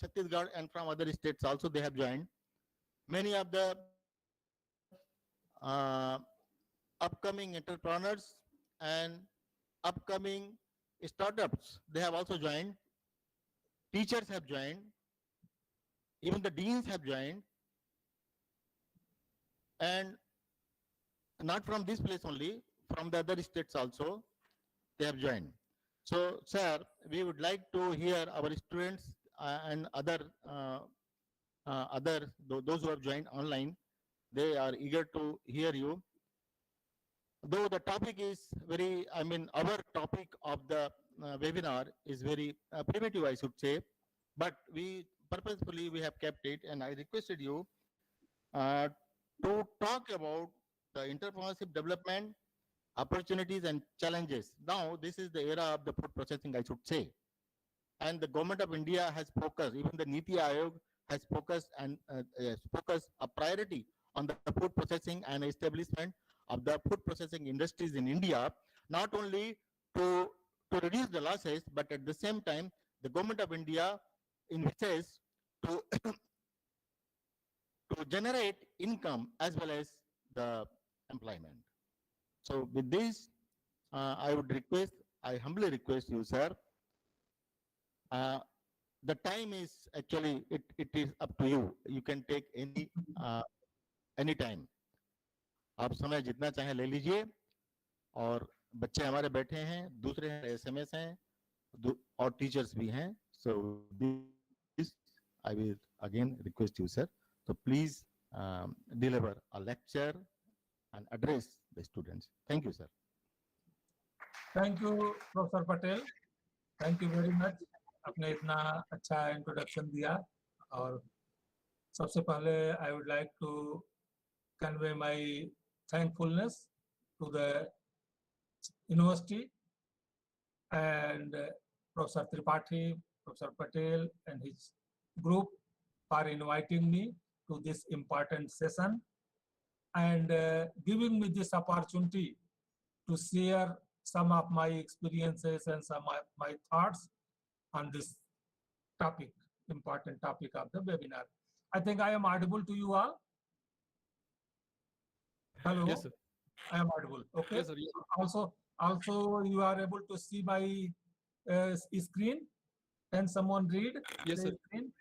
Chhattisgarh and from other states also they have joined. Many of the upcoming entrepreneurs and upcoming startups, they have also joined. Teachers have joined. Even the deans have joined. And not from this place only, from the other states also, they have joined. So, sir, we would like to hear our students and those who have joined online. They are eager to hear you. Though the topic is very, our topic of the webinar is very primitive, I should say, but we purposefully we have kept it, and I requested you to talk about the entrepreneurship development, opportunities and challenges. Now, this is the era of the food processing, I should say. And the government of India has focused, even the Niti Aayog has focused and focused a priority on the food processing and establishment of the food processing industries in India, not only to reduce the losses, but at the same time, the government of India envisages to to generate income as well as the employment. So with this, I humbly request you, sir. The time is actually, it is up to you. You can take any time. आप समय जितना चाहे ले लीजिए और बच्चे हमारे बैठे हैं, दूसरे एसएमएस हैं और टीचर्स भी हैं. So this I will again request you, sir. So please deliver a lecture and address the students. Thank you, sir. Thank you, Professor Patel. Thank you very much. आपने इतना अच्छा इंट्रोडक्शन दिया और सबसे पहले I would like to convey my thankfulness to the university and Professor Tripathi, Professor Patel and his group for inviting me to this important session and giving me this opportunity to share some of my experiences and some of my thoughts on this topic, important topic of the webinar. I think I am audible to you all. Hello. Yes, sir. I am audible. Okay. Yes, sir. Also, you are able to see my screen. Can someone read Yes, the sir. screen?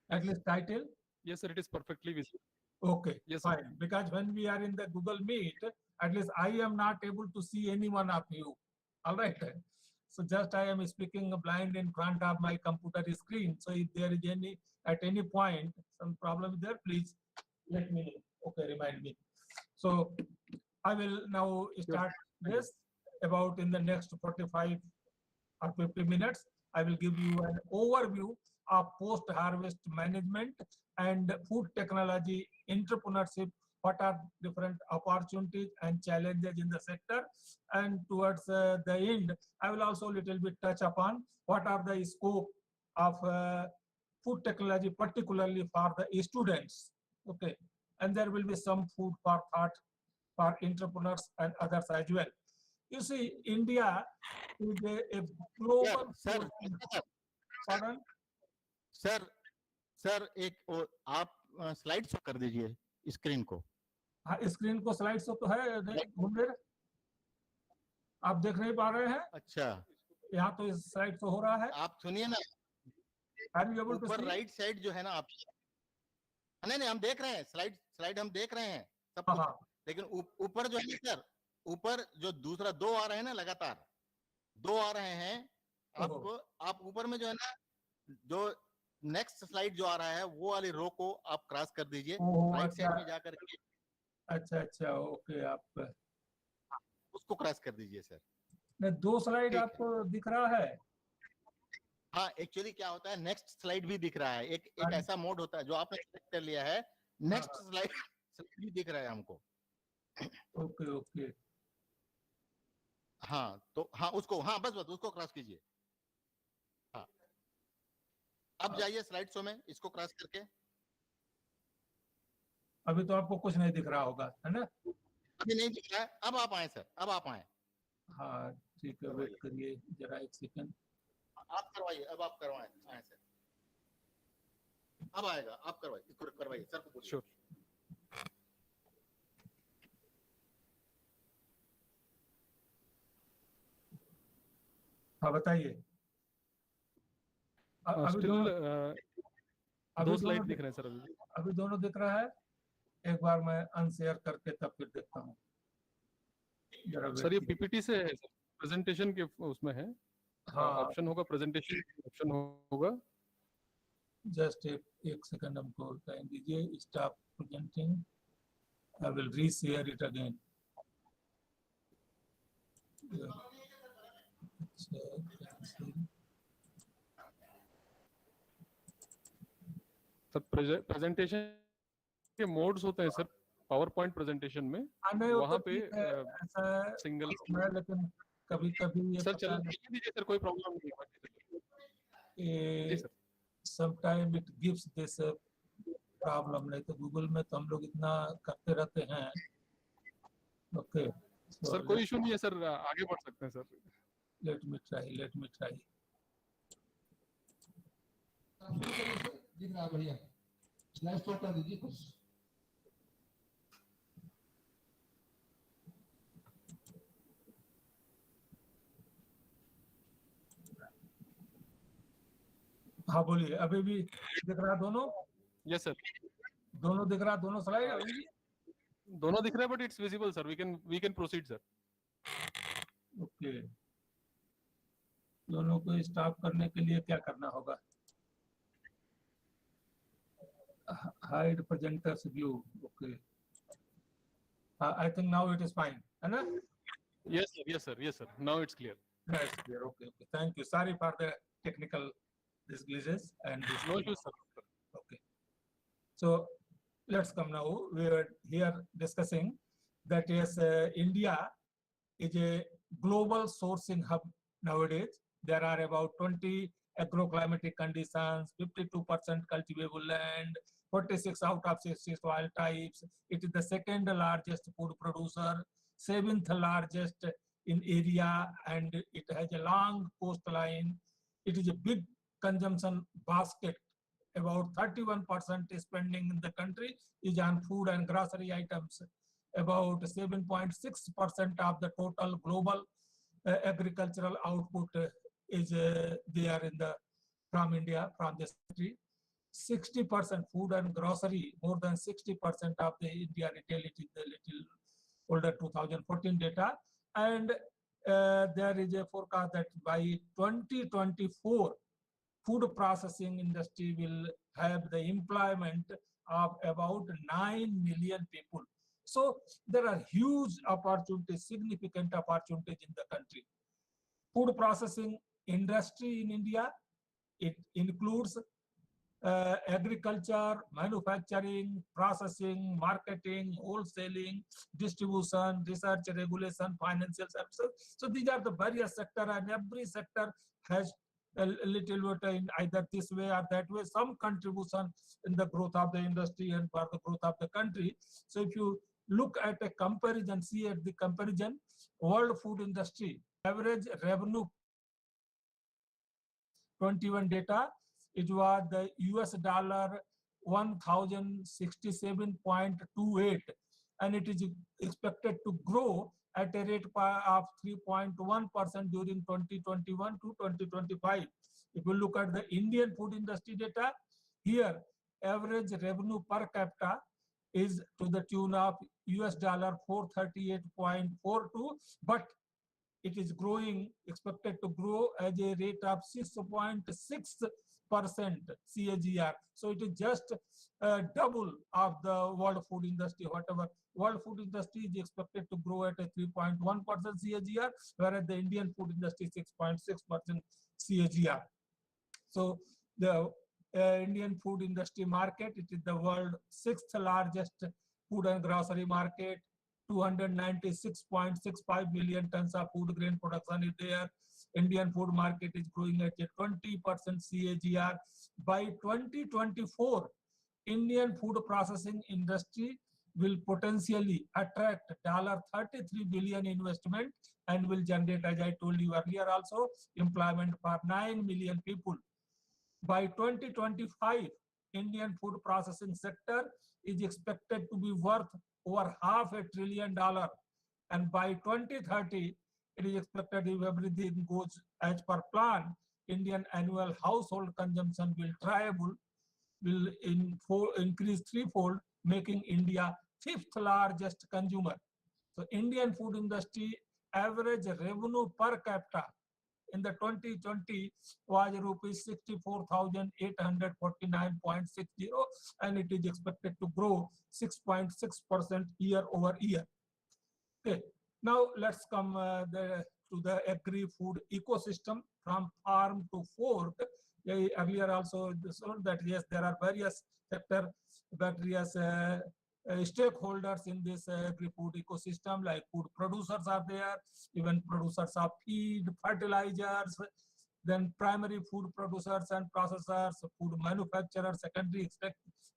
At least title. Yes, sir. It is perfectly visible. Okay, Yes, sir. fine. Because when we are in the Google Meet, at least I am not able to see any one of you. All right. So just I am speaking blind in front of my computer screen. So if there is at any point some problem there, please let me know. Okay, remind me. So I will now start this about in the next 45 or 50 minutes. I will give you an overview of post-harvest management and food technology entrepreneurship. What are different opportunities and challenges in the sector? And towards the end, I will also little bit touch upon what are the scope of food technology, particularly for the students. Okay, and there will be some food for thought for entrepreneurs and others as well. You see, India is a global. Sir, Pardon? Sir एक आप slide show कर दीजिए screen को. हाँ, screen को slide show तो है, घूमने आप देख नहीं पा रहे हैं. अच्छा, यहाँ तो स्लाइड शो हो रहा है. आप सुनिए ना, ऊपर राइट साइड जो है ना, आप नहीं हम देख रहे हैं स्लाइड हम देख रहे हैं सब कुछ. लेकिन ऊपर जो है सर, ऊपर जो दूसरा दो आ रहे हैं ना, लगातार दो आ रहे हैं. आप ऊपर में जो है ना, जो नेक्स्ट स्लाइड जो आ रहा है वो वाली रो को आप क्रॉस कर दीजिए राइट साइड में जाकर के. अच्छा ओके, आप उसको क्रॉस कर दीजिए सर. नहीं, दो स्लाइड आपको दिख रहा है. हाँ, एक्चुअली क्या होता है, नेक्स्ट स्लाइड भी दिख रहा है. एक ऐसा मोड होता है जो आपने सेलेक्ट कर लिया है, नेक्स्ट स्लाइड भी दिख रहा है हमको. ओके. हाँ, तो हाँ उसको, हाँ बस उसको क्रॉस कीजिए. हाँ, अब जाइए स्लाइड शो में, इसको क्रॉस करके. अभी तो आपको कुछ नहीं दिख रहा होगा, है ना? अभी नहीं दिख रहा है. अब आप आए सर, अब आप आए. हाँ ठीक है, वेट करिए जरा एक सेकंड. आप करवाइए, अब आप करवाएं. आए सर. अब आएगा, आप करवाइए, इसको करवाइए, सर को बोलिए। Sure. हाँ बताइए। अभी Still दोनों दो अभी स्लाइड दोनों दिख रहे हैं सर अभी। अभी दोनों दिख रहा है। एक बार मैं अनशेयर करके तब फिर देखता हूँ। जरा सर ये wait पीपीटी से है सर, प्रेजेंटेशन के उसमें है। कीजिए। हाँ ऑप्शन होगा प्रेजेंटेशन, ऑप्शन होगा। जस्ट एक सेकंड हमको टाइम दीजिए। Stop presenting, I will reshare it again. Sir presentation के मोड्स होते हैं सर पावर पॉइंट प्रेजेंटेशन में, नहीं वो वहाँ तो पे ठीक है, ऐसा सिंगल है, लेकिन कभी कभी ये सर पता चल नहीं, दीजिए सर, कोई प्रॉब्लम नहीं है जी sir. Sometime it gives this problem. नहीं तो गूगल में तो हम लोग इतना करते रहते हैं। ओके सर कोई इशू नहीं है सर, आगे बढ़ सकते हैं सर। Let me try. दिख रहा है बढ़िया, स्लाइड स्टॉप कर दीजिए कुछ। हाँ बोलिए। अभी भी दिख रहा दोनों? यस सर, दोनों दिख रहा, दोनों स्लाइड अभी भी? दोनों दिख रहे हैं but it's visible sir, we can proceed sir. Okay, दोनों को स्टॉप करने के लिए क्या करना होगा? Hide presenters view. Okay, I think now it is fine, है ना? yes sir, now it's clear. That's clear. Okay. Thank you. Sorry for the technical this glitches and this. No issues sir. Okay. So let's come now. We are here discussing that yes, India is a global sourcing hub nowadays. There are about 20 agroclimatic conditions, 52% cultivable land, 46 out of 60 soil types. It is the second largest food producer, 7th largest in area, and it has a long coastline. It is a big consumption basket. About 31% spending in the country is on food and grocery items. About 7.6% of the total global agricultural output is there in the from India, from this country. 60% food and grocery, more than 60% of the India retail. It is the little older 2014 data, and there is a forecast that by 2024 food processing industry will have the employment of about 9 million people. So there are huge opportunities, significant opportunities in the country. Food processing industry in India, it includes agriculture, manufacturing, processing, marketing, wholesaling, distribution, research, regulation, financial services. So these are the various sectors, and every sector has a little bit in either this way or that way, some contribution in the growth of the industry and for the growth of the country. So if you look at a comparison, see at the comparison, world food industry, average revenue 21 data, it was the US dollar 1067.28, and it is expected to grow at a rate of 3.1% during 2021 to 2025. If you look at the Indian food industry data, here average revenue per capita is to the tune of US dollar 438.42, but it is growing, expected to grow at a rate of 6.6% CAGR. So it is just double of the world food industry. Whatever world food industry is expected to grow at a 3.1% CAGR, whereas the Indian food industry 6.6% CAGR. So the Indian food industry market, it is the world 6th largest food and grocery market. 296.65 million tons of food grain production is there. Indian food market is growing at a 20% CAGR. By 2024, Indian food processing industry will potentially attract $33 billion investment and will generate, as I told you earlier also, employment for 9 million people. By 2025, Indian food processing sector is expected to be worth over $500 billion. And by 2030, it is expected if everything goes as per plan, Indian annual household consumption will increase threefold, making India fifth largest consumer. So Indian food industry average revenue per capita in the 2020 was rupees 64,849.60, and it is expected to grow 6.6% year over year. Okay, now let's come to the agri-food ecosystem from farm to fork. Earlier also shown that yes, there are various sector, various stakeholders in this agri-food ecosystem, like food producers are there, even producers of feed, fertilizers, then primary food producers and processors, food manufacturers, secondary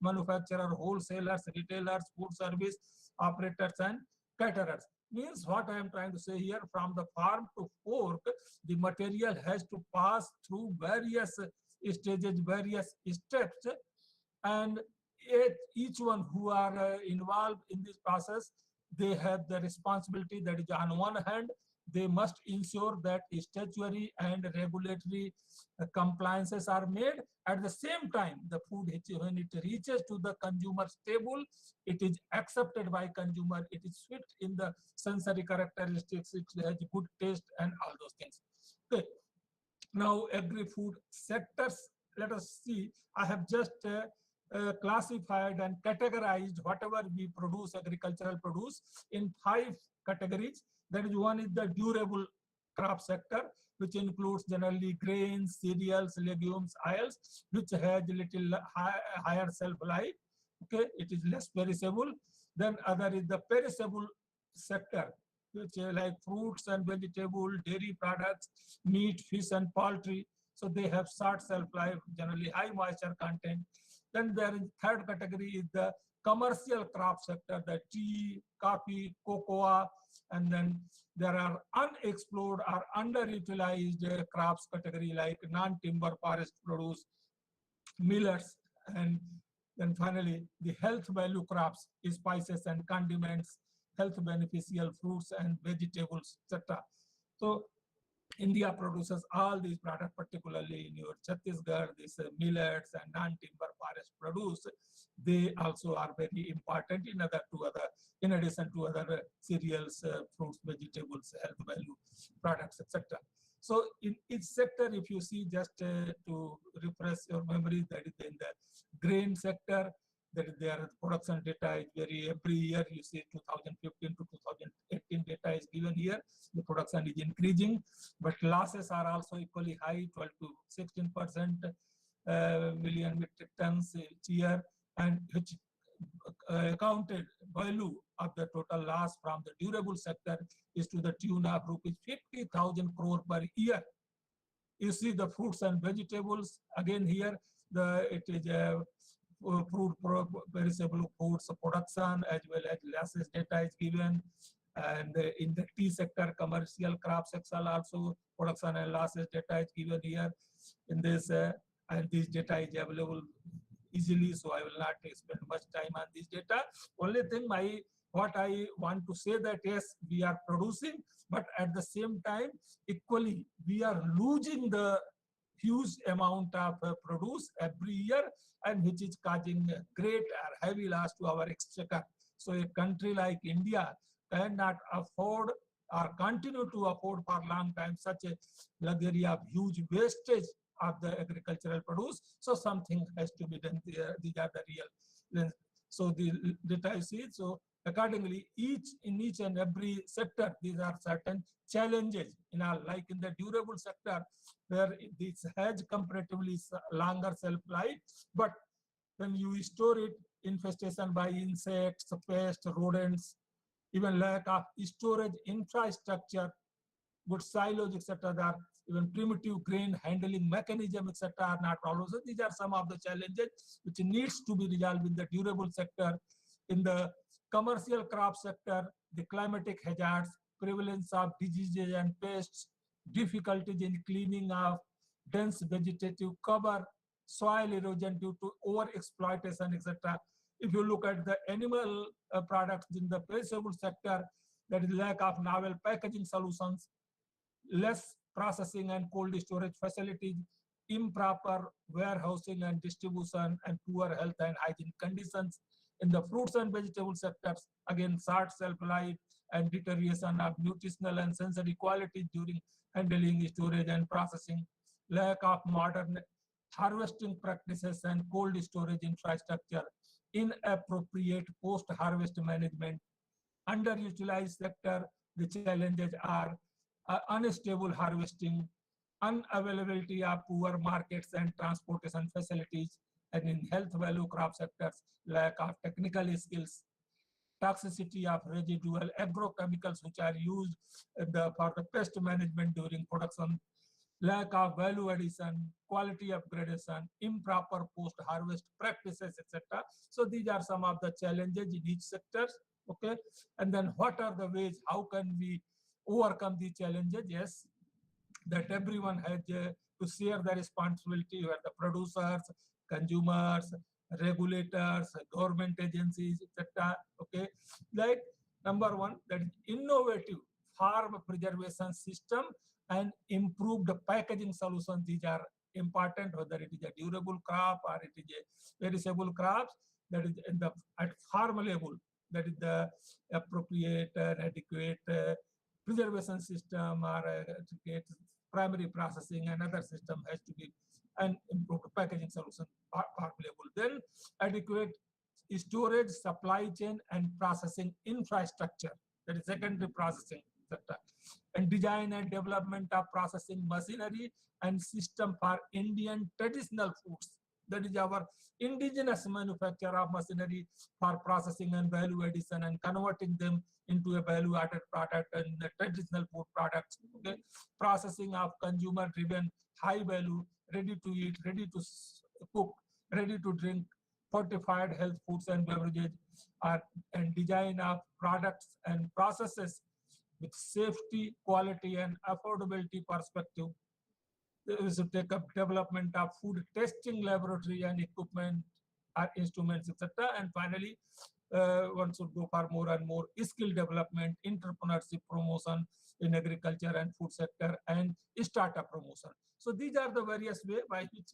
manufacturer, wholesalers, retailers, food service operators, and caterers. Means what I am trying to say here, from the farm to fork, the material has to pass through various stages, various steps, and each one who are involved in this process, they have the responsibility that is, on one hand, they must ensure that statutory and regulatory compliances are made. At the same time, the food, when it reaches to the consumer's table, it is accepted by consumer, it is sweet in the sensory characteristics, it has good taste and all those things. Okay. Now, agri-food sectors, let us see. I have just classified and categorized whatever we produce, agricultural produce, in 5 categories. That is, one is the durable crop sector, which includes generally grains, cereals, legumes, oils, which has little higher shelf life. Okay, it is less perishable. Then other is the perishable sector, which like fruits and vegetable, dairy products, meat, fish, and poultry. So they have short shelf life, generally high moisture content. Then there is third category is the commercial crop sector, the tea, coffee, cocoa, and then there are unexplored or underutilized crops category like non-timber forest produce, millets, and then finally the health value crops, spices and condiments, health beneficial fruits and vegetables, etc. So India produces all these products, particularly in your Chhattisgarh, these millets and non-timber forest produce. They also are very important in addition to other cereals, fruits, vegetables, health value products, etc. So in each sector, if you see, just to refresh your memory, that is in the grain sector, that is their production data is every year you see 2015 to 2018 data is given here. The production is increasing, but losses are also equally high, 12 to 16% million metric tons each year, and which accounted value of the total loss from the durable sector is to the tune of rupees 50,000 crore per year. You see the fruits and vegetables again here. It is fruit perishable foods production as well as losses data is given, and in the tea sector, commercial crop sector also production and losses data is given here in this, and this data is available easily, so I will not spend much time on this data. Only thing what I want to say that yes, we are producing, but at the same time equally we are losing the huge amount of produce every year, and which is causing great or heavy loss to our exchequer. So a country like India cannot afford or continue to afford for a long time such a luxury of huge wastage of the agricultural produce. So something has to be done there. These are the real. So the data you see. So accordingly, in each and every sector, these are certain challenges. Like in the durable sector, where this has comparatively longer shelf life, but when you store it, infestation by insects, pests, rodents, even lack of storage infrastructure, good silos, etc. Even primitive grain handling mechanism, etc. are not followed. So these are some of the challenges which needs to be resolved in the durable sector. In the commercial crop sector, the climatic hazards, prevalence of diseases and pests, difficulties in cleaning of dense vegetative cover, soil erosion due to over exploitation, etc. If you look at the animal products in the perishable sector, there is lack of novel packaging solutions, less processing and cold storage facilities, improper warehousing and distribution, and poor health and hygiene conditions. In the fruits and vegetable sectors, again, short shelf life and deterioration of nutritional and sensory quality during handling, storage, and processing, lack of modern harvesting practices and cold storage infrastructure, inappropriate post-harvest management, underutilized sector. The challenges are unstable harvesting, unavailability of poor markets and transportation facilities, and in health value crop sectors, lack of technical skills, toxicity of residual agrochemicals which are used for the pest management during production, lack of value addition, quality upgradation, improper post-harvest practices, etc. So these are some of the challenges in each sector. Okay, and then what are the ways? How can we overcome these challenges? Yes, that everyone has to share the responsibility, where the producers, consumers, regulators, government agencies, etc. Okay, like number one, that is innovative farm preservation system and improved packaging solutions. These are important, whether it is a durable crop or it is a perishable crops. That is in the at farm level, that is the appropriate and adequate preservation system or adequate primary processing and other system has to be an improved packaging solution farm level. Then adequate storage, supply chain, and processing infrastructure. That is secondary processing sector. And design and development of processing machinery and system for Indian traditional foods. That is our indigenous manufacture of machinery for processing and value addition and converting them into a value-added product and the traditional food products. Okay, processing of consumer-driven, high-value, ready-to-eat, ready-to-cook, ready-to-drink, fortified health foods and beverages, and design of products and processes with safety, quality, and affordability perspective. We should take up development of food testing laboratory and equipment, instruments, etc. And finally, one should go for more and more skill development, entrepreneurship promotion in agriculture and food sector, and startup promotion. So these are the various ways by which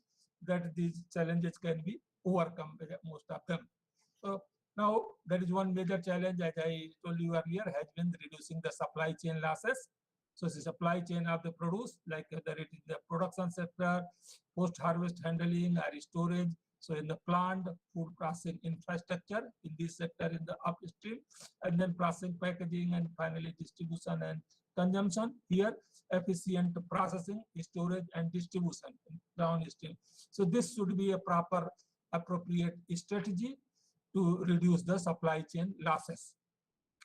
that these challenges can be overcome, most of them. So now there is one major challenge, as I told you earlier, has been reducing the supply chain losses. So the supply chain of the produce, like whether it is the production sector, post-harvest handling or storage. So in the plant, food processing infrastructure, in this sector, in the upstream, and then processing, packaging, and finally distribution and consumption. Here, efficient processing, storage, and distribution downstream. So this should be a proper, appropriate strategy to reduce the supply chain losses.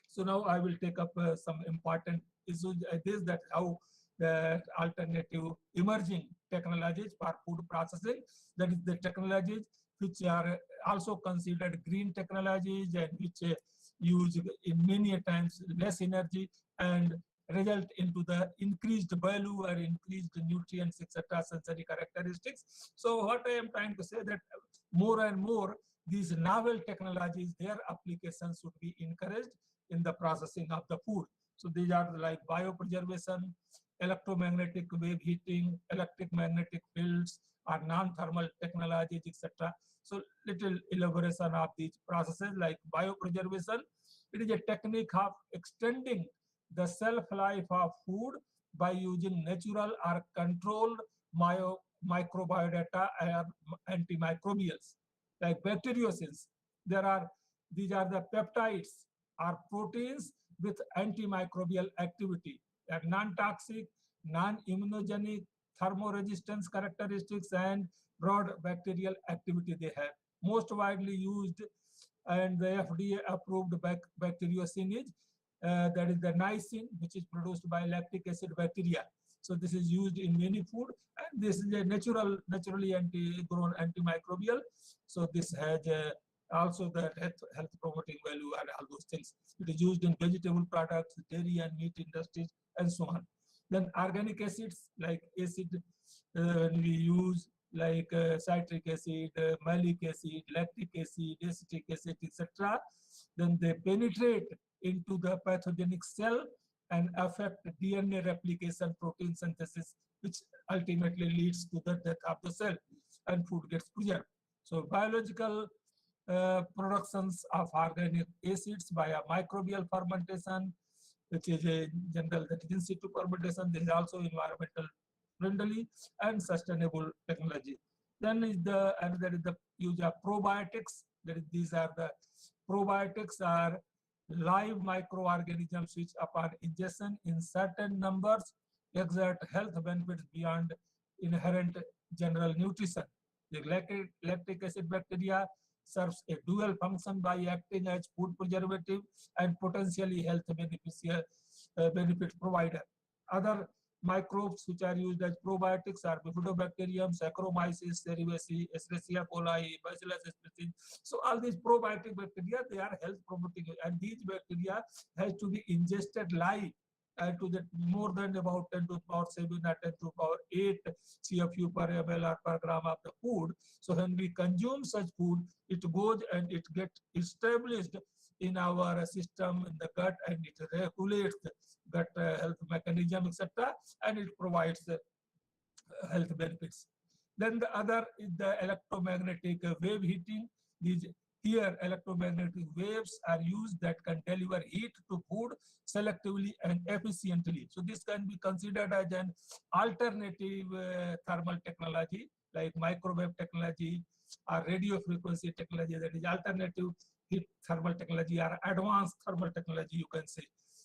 So now I will take up some important issues. This that how the alternative emerging technologies for food processing, that is the technologies which are also considered green technologies and which use in many times less energy and result into the increased value or increased nutrients, etc., sensory characteristics. So what I am trying to say that more and more these novel technologies, their applications should be encouraged in the processing of the food. So these are like biopreservation, electromagnetic wave heating, electric magnetic fields, or non-thermal technologies, etc. So little elaboration of these processes like biopreservation. It is a technique of extending the shelf life of food by using natural or controlled microbiota or antimicrobials like bacteriocins. These are the peptides or proteins with antimicrobial activity, like non-toxic, non-immunogenic, thermoresistance characteristics, and broad bacterial activity they have. Most widely used and the FDA approved bacteriocin is that is the niacin, which is produced by lactic acid bacteria. So this is used in many food, and this is a naturally grown antimicrobial. So this has also the health promoting value and all those things. It is used in vegetable products, dairy and meat industries, and so on. Then organic acids like acid, when we use like citric acid, malic acid, lactic acid, acetic acid, etc., then they penetrate into the pathogenic cell and affect DNA replication, protein synthesis, which ultimately leads to the death of the cell and food gets preserved. So biological productions of organic acids by a microbial fermentation, which is a general that is in situ fermentation. This is also environmental friendly and sustainable technology. Then is the another is the use of probiotics. That is, these are the probiotics are live microorganisms which upon ingestion in certain numbers exert health benefits beyond inherent general nutrition. The lactic acid bacteria serves a dual function by acting as food preservative and potentially health benefit provider. Other microbes which are used as probiotics are Bifidobacterium, Saccharomyces cerevisiae, Escherichia coli, Bacillus species. So all these probiotic bacteria, they are health promoting, and these bacteria has to be ingested live to the more than about 10 to the power 7 or 10 to the power 8 CFU per ml or per gram of the food. So when we consume such food, it goes and it gets established in our system in the gut, and it regulates the gut health mechanism, etc., and it provides health benefits. Then the other is the electromagnetic wave heating. These here electromagnetic waves are used that can deliver heat to food selectively and efficiently. So this can be considered as an alternative thermal technology like microwave technology or radio frequency technology, that is alternative heat thermal technology or advanced thermal technology, you can say.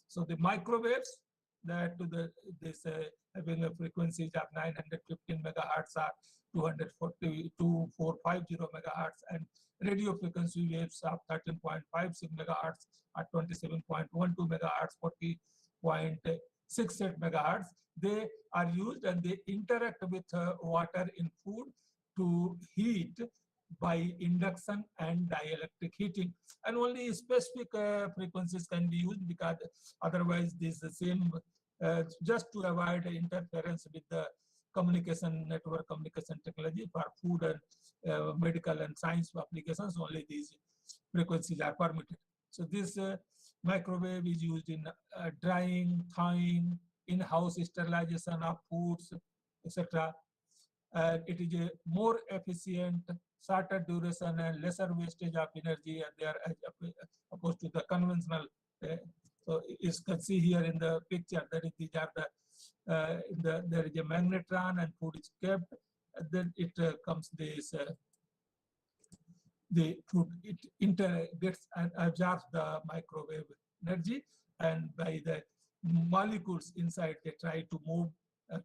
So the microwaves that to the this having a frequencies of 915 megahertz or 2450 megahertz, and radio frequency waves of 13.56 megahertz or 27.12 megahertz, 40.68 megahertz. They are used and they interact with water in food to heat by induction and dielectric heating, and only specific frequencies can be used, because otherwise this is the same just to avoid interference with the communication network communication technology for food and medical and science applications. Only these frequencies are permitted. So this microwave is used in drying, thawing, in-house sterilization of foods, etc. And it is a more efficient, shorter duration and lesser wastage of energy, and they are as opposed to the conventional. So you can see here in the picture that these are there is a magnetron and food is kept, and then it comes this the food gets and absorbs the microwave energy, and by the molecules inside they try to move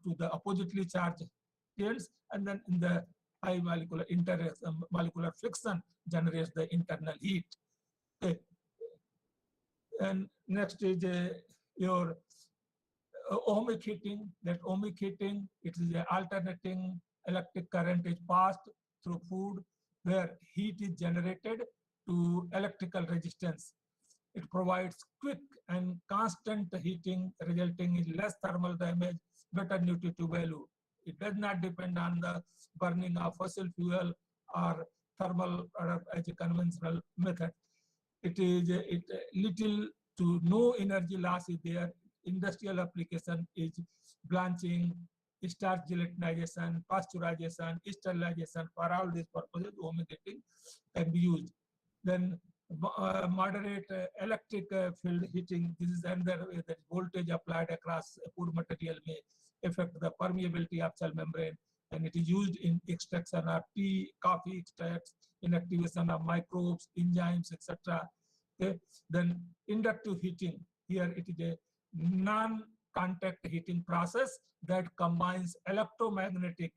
to the oppositely charged fields, and then in the high molecular molecular friction generates the internal heat. Okay. And next is your ohmic heating. That ohmic heating, it is an alternating electric current is passed through food where heat is generated to electrical resistance. It provides quick and constant heating, resulting in less thermal damage, better nutritive value. It does not depend on the burning of fossil fuel or thermal or as a conventional method. It is little to no energy loss is there. Industrial application is blanching, starch gelatinization, pasteurization, sterilization. For all these purposes, ohmic heating can be used. Then moderate electric field heating. This is another way that voltage applied across food material may affect the permeability of cell membrane, and it is used in extraction of tea, coffee extracts, inactivation of microbes, enzymes, etc. Okay. Then inductive heating. Here it is a non-contact heating process that combines electromagnetic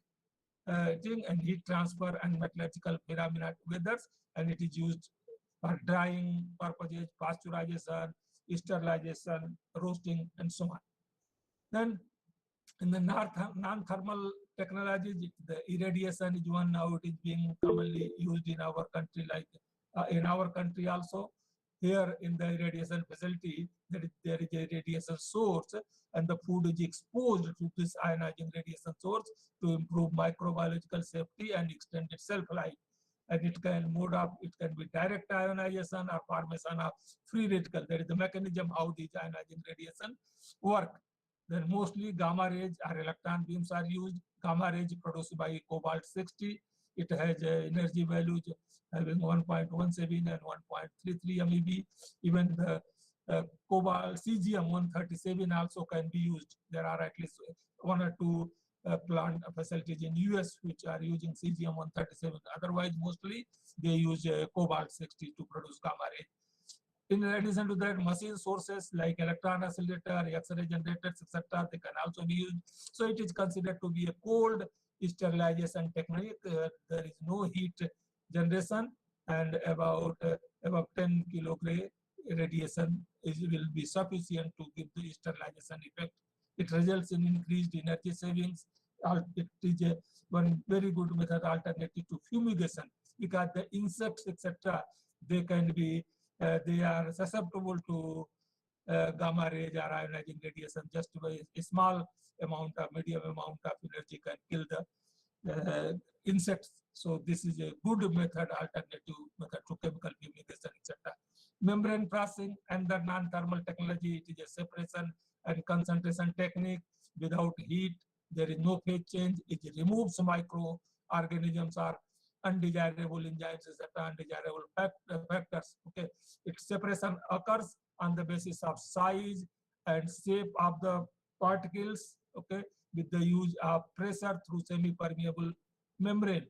thing and heat transfer and metallurgical phenomena together, and it is used for drying purposes, pasteurization, sterilization, roasting, and so on. Then in the non-thermal technologies, the irradiation is one. Now it is being commonly used in our country, like in our country also. here in the irradiation facility, there is a radiation source, and the food is exposed to this ionizing radiation source to improve microbiological safety and extend its shelf life. And it can it can be direct ionization or formation of free radical. There is the mechanism how these ionizing radiation work. Then mostly gamma rays or electron beams are used. Gamma rays produced by cobalt 60. It has energy values having 1.17 and 1.33 MeV. Even the cobalt cesium 137 also can be used. There are at least one or two plant facilities in US which are using cesium 137. Otherwise, mostly they use cobalt 60 to produce gamma ray. In addition to that, machine sources like electron accelerator, X-ray generators, etc., they can also be used. So it is considered to be a cold sterilization technique. There is no heat generation, and about 10 kilogram radiation will be sufficient to give the sterilization effect. It results in increased energy savings. It is one very good method alternative to fumigation, because the insects, etc., they can be they are susceptible to gamma rays or ionizing radiation. Just by a small amount of medium amount of energy can kill the insects. So this is a good method, alternative method to chemical fumigation, etc. Membrane processing and the non-thermal technology, it is a separation and concentration technique without heat. There is no phase change. It removes microorganisms or undesirable enzymes, etc., undesirable factors. Okay, its separation occurs on the basis of size and shape of the particles. Okay, with the use of pressure through semi-permeable membrane.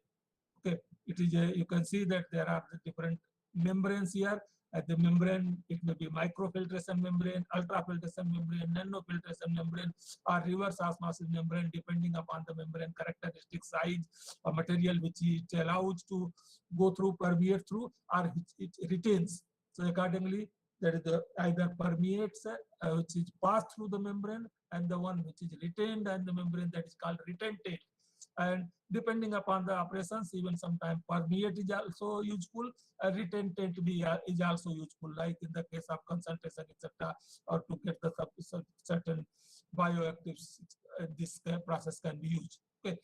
Okay, it is you can see that there are different membranes here. At the membrane, it may be microfiltration membrane, ultrafiltration membrane, nanofiltration membrane, or reverse osmosis membrane, depending upon the membrane characteristic size or material which it allows to go through, permeate through, or which it retains. So accordingly, there is the either permeates, which is passed through the membrane, and the one which is retained and the membrane that is called retentate. And depending upon the operations, even sometimes permeate is also useful, retentate is also useful, like in the case of concentration, etc., or to get the certain bioactives, this process can be used. Okay.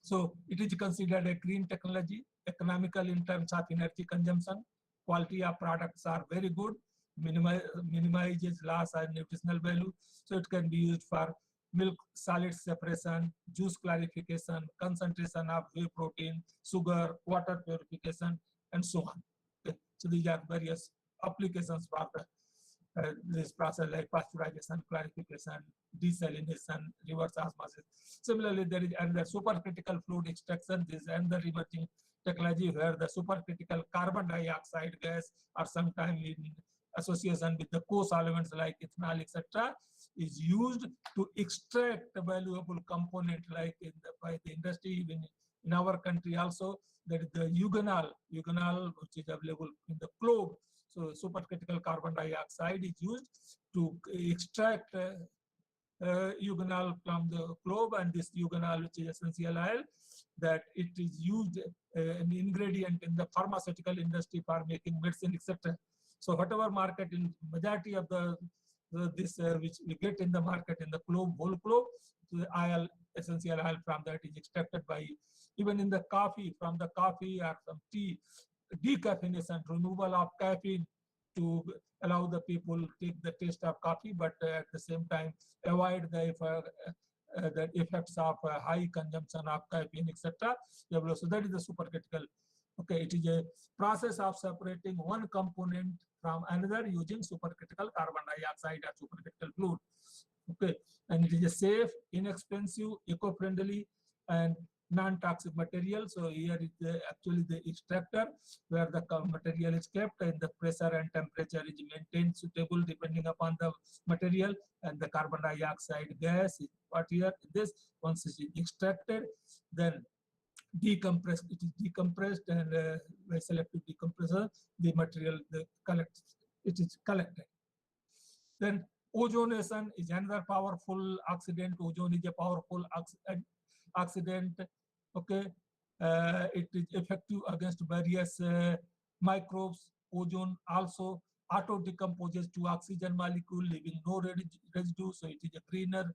So it is considered a green technology, economical in terms of energy consumption, quality of products are very good, minimizes loss and nutritional value. So it can be used for milk solid separation, juice clarification, concentration of whey protein, sugar, water purification, and so on. Okay. So these are various applications for this process, like pasteurization, clarification, desalination, reverse osmosis. Similarly, there is another supercritical fluid extraction. This is another emerging technology where the supercritical carbon dioxide gas, or sometimes in association with the co-solvents like ethanol, etc., is used to extract the valuable component, like by the industry. Even in our country also, there is the eugenol, which is available in the clove. So supercritical carbon dioxide is used to extract eugenol from the clove, and this eugenol, which is essential oil, that it is used an ingredient in the pharmaceutical industry for making medicine, etc. So whatever market, in majority of this which we get in the market in the clove, whole clove, the oil, essential oil from that is extracted by, even in the coffee, from the coffee or some tea, decaffeination, removal of caffeine to allow the people take the taste of coffee, but at the same time avoid the effects of high consumption of caffeine, etc. So that is the supercritical. Okay, it is a process of separating one component from another using supercritical carbon dioxide or supercritical fluid. Okay, and it is a safe, inexpensive, eco-friendly, and non-toxic material. So here is actually the extractor where the material is kept, and the pressure and temperature is maintained suitable depending upon the material, and the carbon dioxide gas is what here. This once it is extracted, then decompressed. It is decompressed, and by selective decompressor, the material it is collected. Then ozonation is another powerful oxidant. Ozone is a powerful oxidant. Okay, it is effective against various microbes. Ozone also auto decomposes to oxygen molecule, leaving no residue. So it is a greener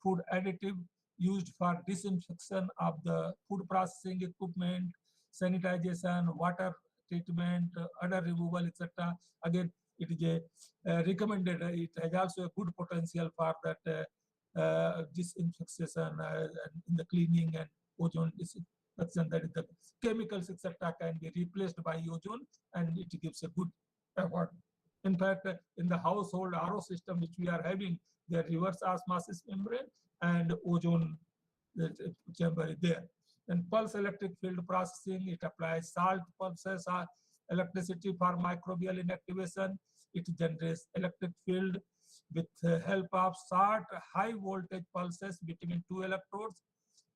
food additive used for disinfection of the food processing equipment, sanitization, water treatment, odor removal, etc. Again, it is a recommended. It has also a good potential for that disinfection and in the cleaning and ozone disinfection. That is the chemicals, etc., can be replaced by ozone, and it gives a good effort. In fact, in the household RO system which we are having, the reverse osmosis membrane and ozone chamber is there. And pulse electric field processing, it applies salt pulses or electricity for microbial inactivation. It generates electric field with help of short high voltage pulses between two electrodes.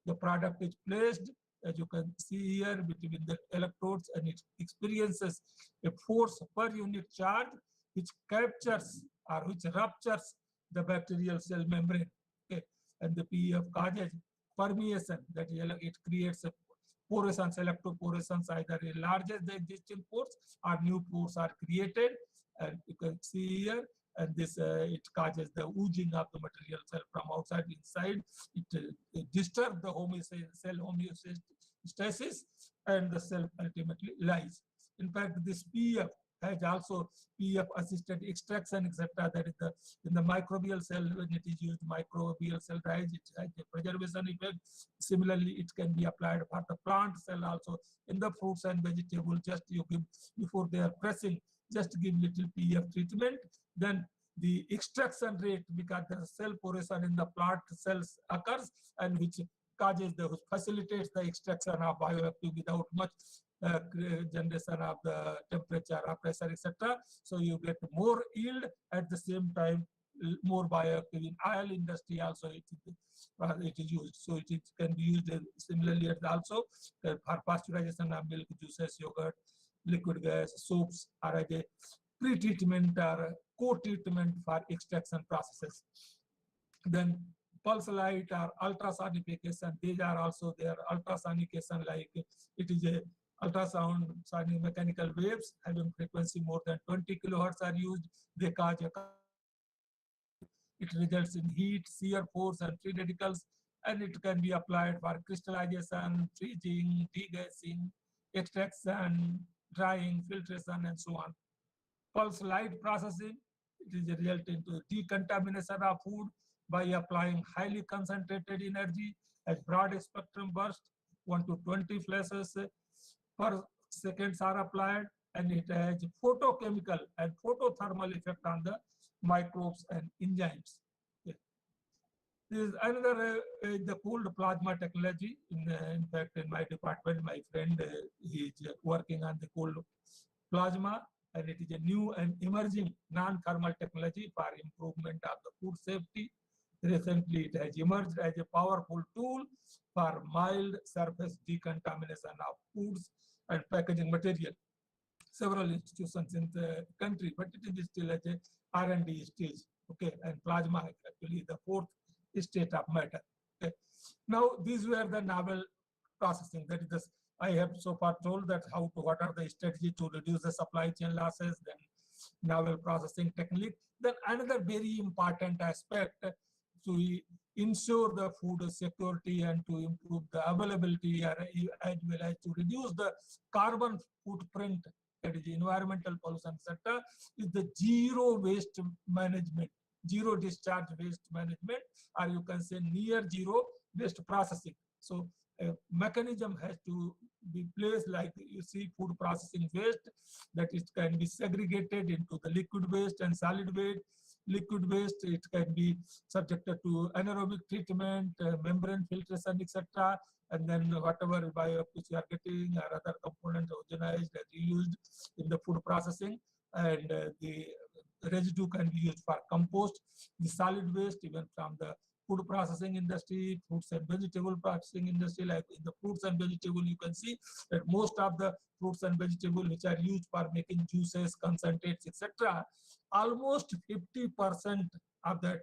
The product is placed, as you can see here, between the electrodes, and it experiences a force per unit charge which captures or which ruptures the bacterial cell membrane. Okay. And the PEF causes permeation, that it creates a porousance, electroporousance, either enlarges the existing pores or new pores are created. And you can see here, and this it causes the oozing of the material cell from outside inside. It disturbs the cell homeostasis, and the cell ultimately lies. In fact, this PEF has also PEF assisted extraction, etc. That is in the microbial cell, when it is used, microbial cell dies, it has a preservation effect. Similarly, it can be applied for the plant cell also. In the fruits and vegetables, just you give, before they are pressing, just give little PEF treatment. Then the extraction rate, because the cell poration in the plant cells occurs, and which facilitates the extraction of bioactive without much generation of the temperature or pressure, etc. So you get more yield at the same time, more bioactive. In oil industry also it is used. So it can be used similarly also for pasteurization of milk, juices, yogurt, liquid gas, soaps, or as a pre-treatment or co-treatment for extraction processes. Then pulse light or ultrasonification, these are also there. Ultrasonification, like it is a ultrasound sonic mechanical waves having frequency more than 20 kilohertz are used. They cause it results in heat, shear force, and free radicals, and it can be applied for crystallization, freezing, degassing, extraction, drying, filtration, and so on. Pulse light processing, it is a result into decontamination of food by applying highly concentrated energy as broad spectrum burst. 1 to 20 flashes per seconds are applied, and it has photochemical and photothermal effect on the microbes and enzymes. Okay. This is another the cooled plasma technology. In fact, in my department, my friend he is working on the cooled plasma, and it is a new and emerging non-thermal technology for improvement of the food safety. Recently, it has emerged as a powerful tool for mild surface decontamination of foods and packaging material. Several institutions in the country, but it is still at a R&D stage. Okay, and plasma is actually the fourth state of matter. Okay. Now, these were the novel processing. That is, I have so far told that what are the strategy to reduce the supply chain losses, then novel processing technique. Then another very important aspect to ensure the food security and to improve the availability, as well as to reduce the carbon footprint, that is environmental pollution, etc., is the zero waste management, zero discharge waste management, or you can say near zero waste processing. So a mechanism has to be placed, like you see food processing waste, that it can be segregated into the liquid waste and solid waste. Liquid waste, it can be subjected to anaerobic treatment, membrane filtration, etc. And then whatever bioactives you are getting or other components ozonized and reused in the food processing, and the residue can be used for compost. The solid waste, even from the food processing industry, fruits and vegetable processing industry, like in the fruits and vegetable, you can see that most of the fruits and vegetables which are used for making juices, concentrates, etc., almost 50% of that,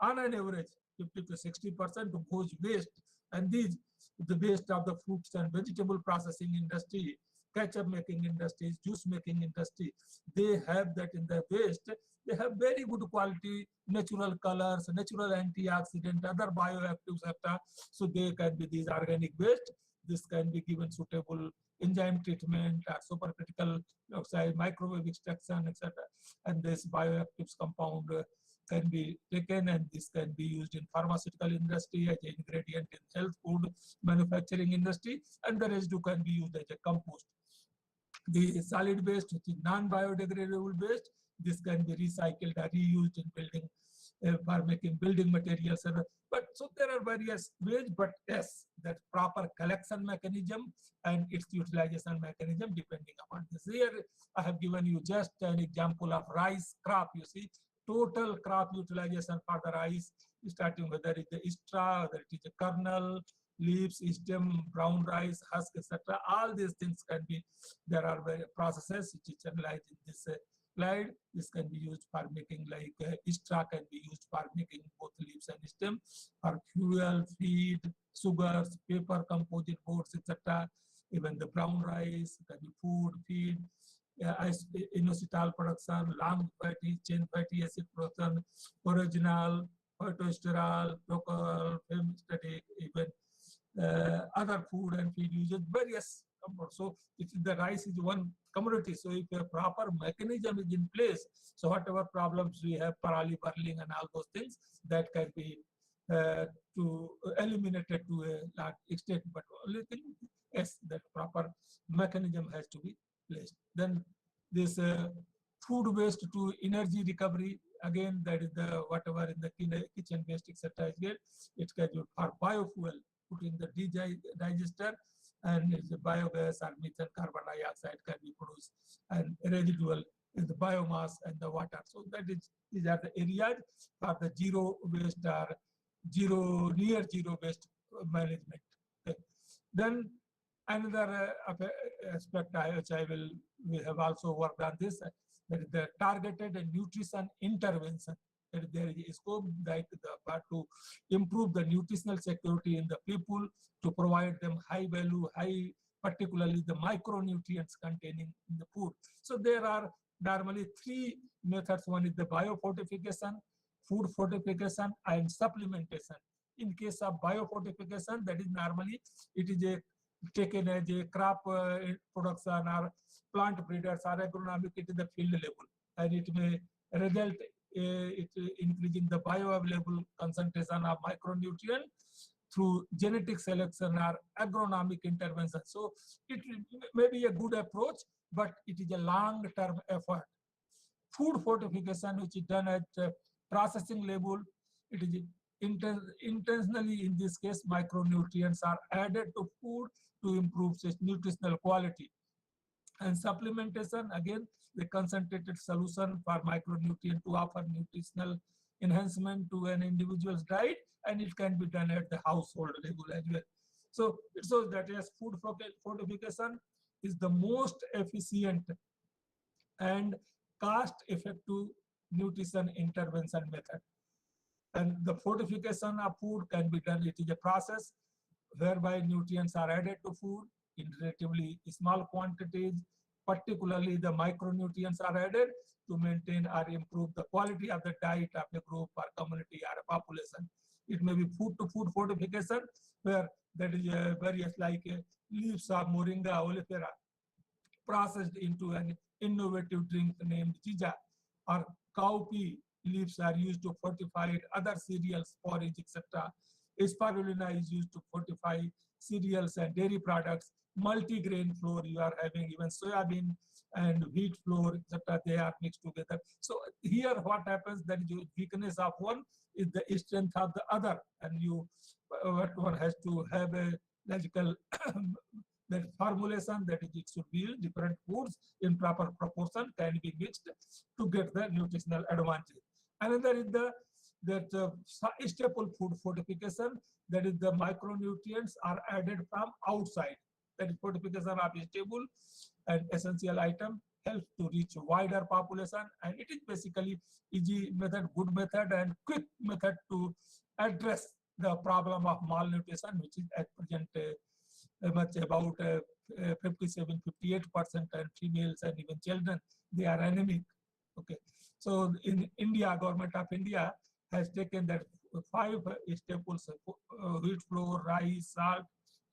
on an average, 50 to 60% goes waste. And these, the waste of the fruits and vegetable processing industry ketchup making industries, juice making industry, they have that in the waste. They have very good quality natural colors, natural antioxidant, other bioactives, etc. So they can be these organic waste. This can be given suitable enzyme treatment, supercritical oxide, microwave extraction, etc. And this bioactives compound can be taken, and this can be used in pharmaceutical industry as an ingredient in health food manufacturing industry, and the residue can be used as a compost. The solid waste, which is non-biodegradable waste, this can be recycled or reused in building for making building materials. But so there are various ways, but yes, that proper collection mechanism and its utilization mechanism depending upon this. Here I have given you just an example of rice crop. You see, total crop utilization for the rice, starting whether it is the straw, whether it is a kernel, leaves, stem, brown rice, husk, etc. All these things can be, there are various processes which is analyzed in this slide. This can be used for making like straw can be used for making both leaves and stem, for fuel, feed, sugars, paper, composite boards, etc. Even the brown rice can be food, feed, inositol production, long fatty chain fatty acid production, original, phytosterol, local, hemostatic, even other food and feed uses, various compounds. So if the rice is one commodity, so if a proper mechanism is in place, so whatever problems we have, parali burling and all those things, that can be to eliminated to a large extent. But only thing, yes, that proper mechanism has to be placed. Then this food waste to energy recovery, again, that is the whatever in the kitchen waste, etc. is there. It can be for biofuel, put in the digester, and it's a biogas or methane carbon dioxide can be produced, and residual is the biomass and the water. So that is, these are the areas for the zero waste or near zero waste management. Okay. Then another aspect we have also worked on this, that is the targeted nutrition intervention. That there is a scope like to improve the nutritional security in the people, to provide them high value, particularly the micronutrients containing in the food. So there are normally three methods. One is the biofortification, food fortification, and supplementation. In case of biofortification, that is normally it is taken as a crop production or plant breeders or agronomic, it is the field level, and it may result increasing the bioavailable concentration of micronutrient through genetic selection or agronomic intervention. So it may be a good approach, but it is a long-term effort. Food fortification, which is done at processing level, it is intentionally, in this case, micronutrients are added to food to improve its nutritional quality. And supplementation, again, the concentrated solution for micronutrient to offer nutritional enhancement to an individual's diet, and it can be done at the household level as well. So it shows that yes, food fortification is the most efficient and cost-effective nutrition intervention method. And the fortification of food can be done, it is a process whereby nutrients are added to food in relatively small quantities, particularly the micronutrients are added to maintain or improve the quality of the diet of a group or community or a population. It may be food to food fortification, where that is various like leaves of moringa oleifera processed into an innovative drink named Jija, or cowpea leaves are used to fortify other cereals, porridge, etc. Spirulina is used to fortify cereals and dairy products. Multi-grain flour, you are having even soybean and wheat flour, etc. They are mixed together. So here what happens, that is weakness of one is the strength of the other, and you what one has to have a logical that formulation, that is it should be different foods in proper proportion can be mixed to get the nutritional advantage. Another is the staple food fortification, that is the micronutrients are added from outside. That is fortification of a staple and essential item helps to reach a wider population, and it is basically easy method, good method, and quick method to address the problem of malnutrition, which is at present much about 57, 58%, and females and even children, they are anemic. Okay. So in India, government of India has taken that 5 staples: wheat flour, rice, salt,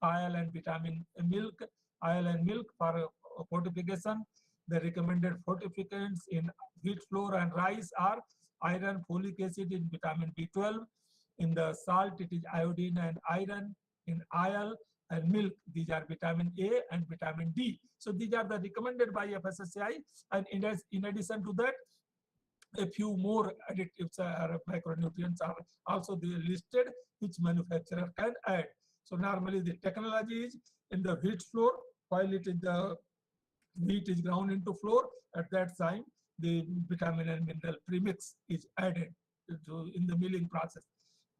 oil, and vitamin milk, oil and milk for fortification. The recommended fortificants in wheat flour and rice are iron, folic acid, in vitamin B12. In the salt, it is iodine and iron. In oil and milk, these are vitamin A and vitamin D. So these are the recommended by FSSAI. And in addition to that, a few more additives or micronutrients are also listed, which manufacturer can add. So normally the technology is in the wheat flour, while it is the wheat is ground into flour. At that time, the vitamin and mineral premix is added in the milling process.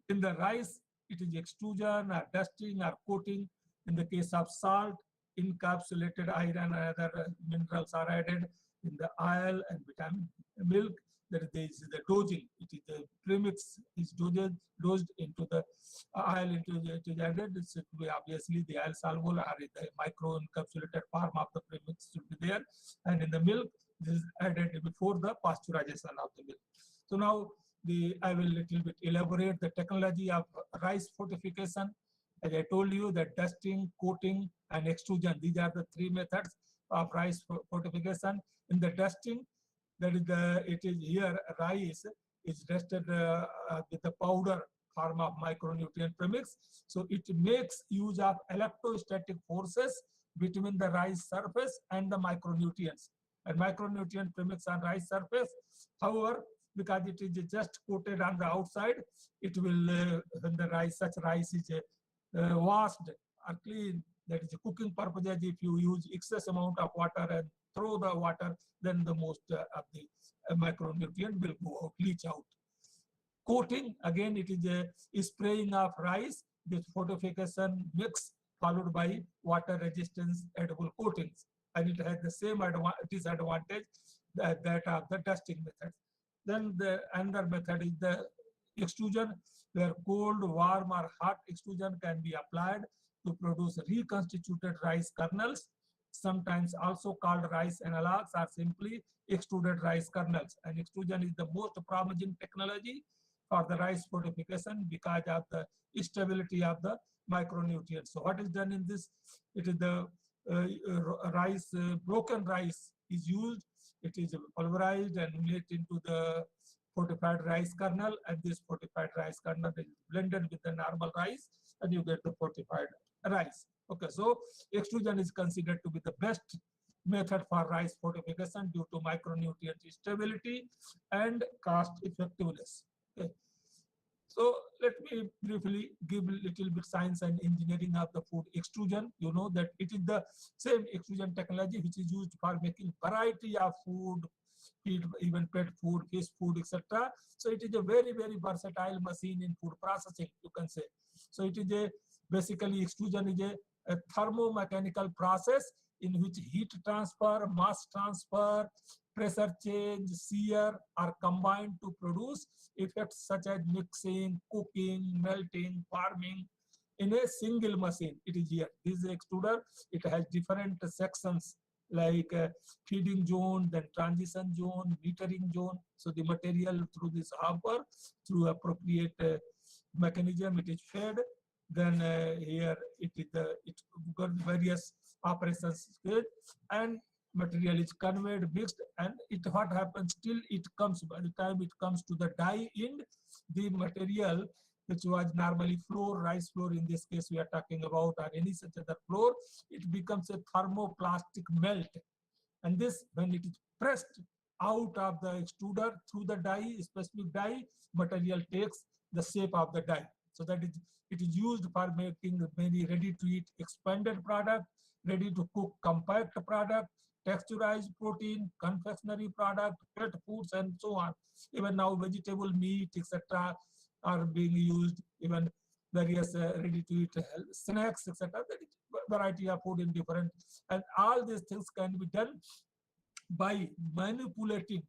In the rice, it is extrusion or dusting or coating. In the case of salt, encapsulated iron and other minerals are added. In the oil and vitamin milk, there is the dosing. It is the premix is dosed into the oil, it is added. It should be obviously the oil soluble or in the micro encapsulated form of the premix should be there. And in the milk, this is added before the pasteurization of the milk. So now I will little bit elaborate the technology of rice fortification. As I told you, that dusting, coating, and extrusion, these are the 3 methods of rice fortification. In the dusting, it is here rice is dusted with the powder form of micronutrient premix. So it makes use of electrostatic forces between the rice surface and the micronutrients. And micronutrient premix on rice surface, however, because it is just coated on the outside, it will, when the such rice is washed or clean, that is a cooking purposes. If you use excess amount of water and throw the water, then the most of the micronutrient will go out, leach out. Coating, again, it is a spraying of rice with fortification mix followed by water resistance edible coatings. And it has the same disadvantage that of the dusting method. Then the another method is the extrusion, where cold, warm, or hot extrusion can be applied to produce reconstituted rice kernels, sometimes also called rice analogs or simply extruded rice kernels. And extrusion is the most promising technology for the rice fortification because of the stability of the micronutrients. So what is done in this? It is the broken rice is used. It is pulverized and made into the fortified rice kernel, and this fortified rice kernel is blended with the normal rice, and you get the fortified rice. Okay, so extrusion is considered to be the best method for rice fortification due to micronutrient stability and cost effectiveness. Okay. So let me briefly give a little bit science and engineering of the food extrusion. You know that it is the same extrusion technology which is used for making variety of food, even pet food, fish food, etc. So it is a very, very versatile machine in food processing, you can say. So it is basically extrusion is a thermomechanical process in which heat transfer, mass transfer, pressure change, shear are combined to produce effects such as mixing, cooking, melting, forming in a single machine. It is here. This is extruder. It has different sections like feeding zone, then transition zone, metering zone. So the material through this hopper, through appropriate mechanism, it is fed. Then here it got various operations and material is conveyed, mixed, and what happens till it comes, by the time it comes to the die end, the material which was normally flour, rice flour in this case we are talking about, or any such other flour, it becomes a thermoplastic melt. And this, when it is pressed out of the extruder through the die, specific die, material takes the shape of the die. So that it is used for making many ready-to-eat expanded product, ready-to-cook compact product, texturized protein, confectionery product, pet foods, and so on. Even now, vegetable meat, etc., are being used. Even various ready-to-eat snacks, etc. There is variety of food in different, and all these things can be done by manipulating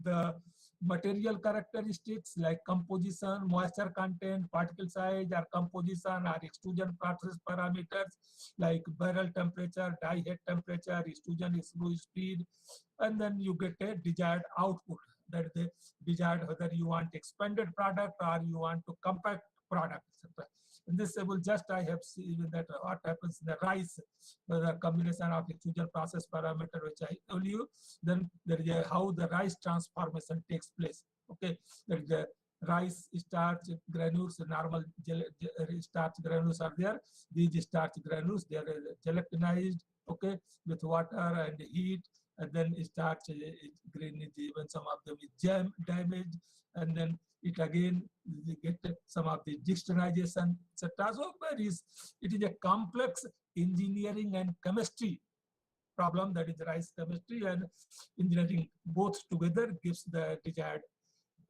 the material characteristics like composition, moisture content, particle size, or composition, or extrusion process parameters like barrel temperature, die head temperature, extrusion extrusion speed, and then you get a desired output. That is the desired whether you want expanded product or you want to compact product, etc. In this table, just I have seen that what happens in the rice, the combination of extrusion process parameter, which I told you. Then there is how the rice transformation takes place. Okay, there is the rice starch granules, normal starch granules are there. These starch granules, they are gelatinized, okay, with water and heat, and then starch grain is even some of them is jam damaged, and then it again they get some of the digitalization, etc. So it is a complex engineering and chemistry problem, that is rice chemistry and engineering both together gives the desired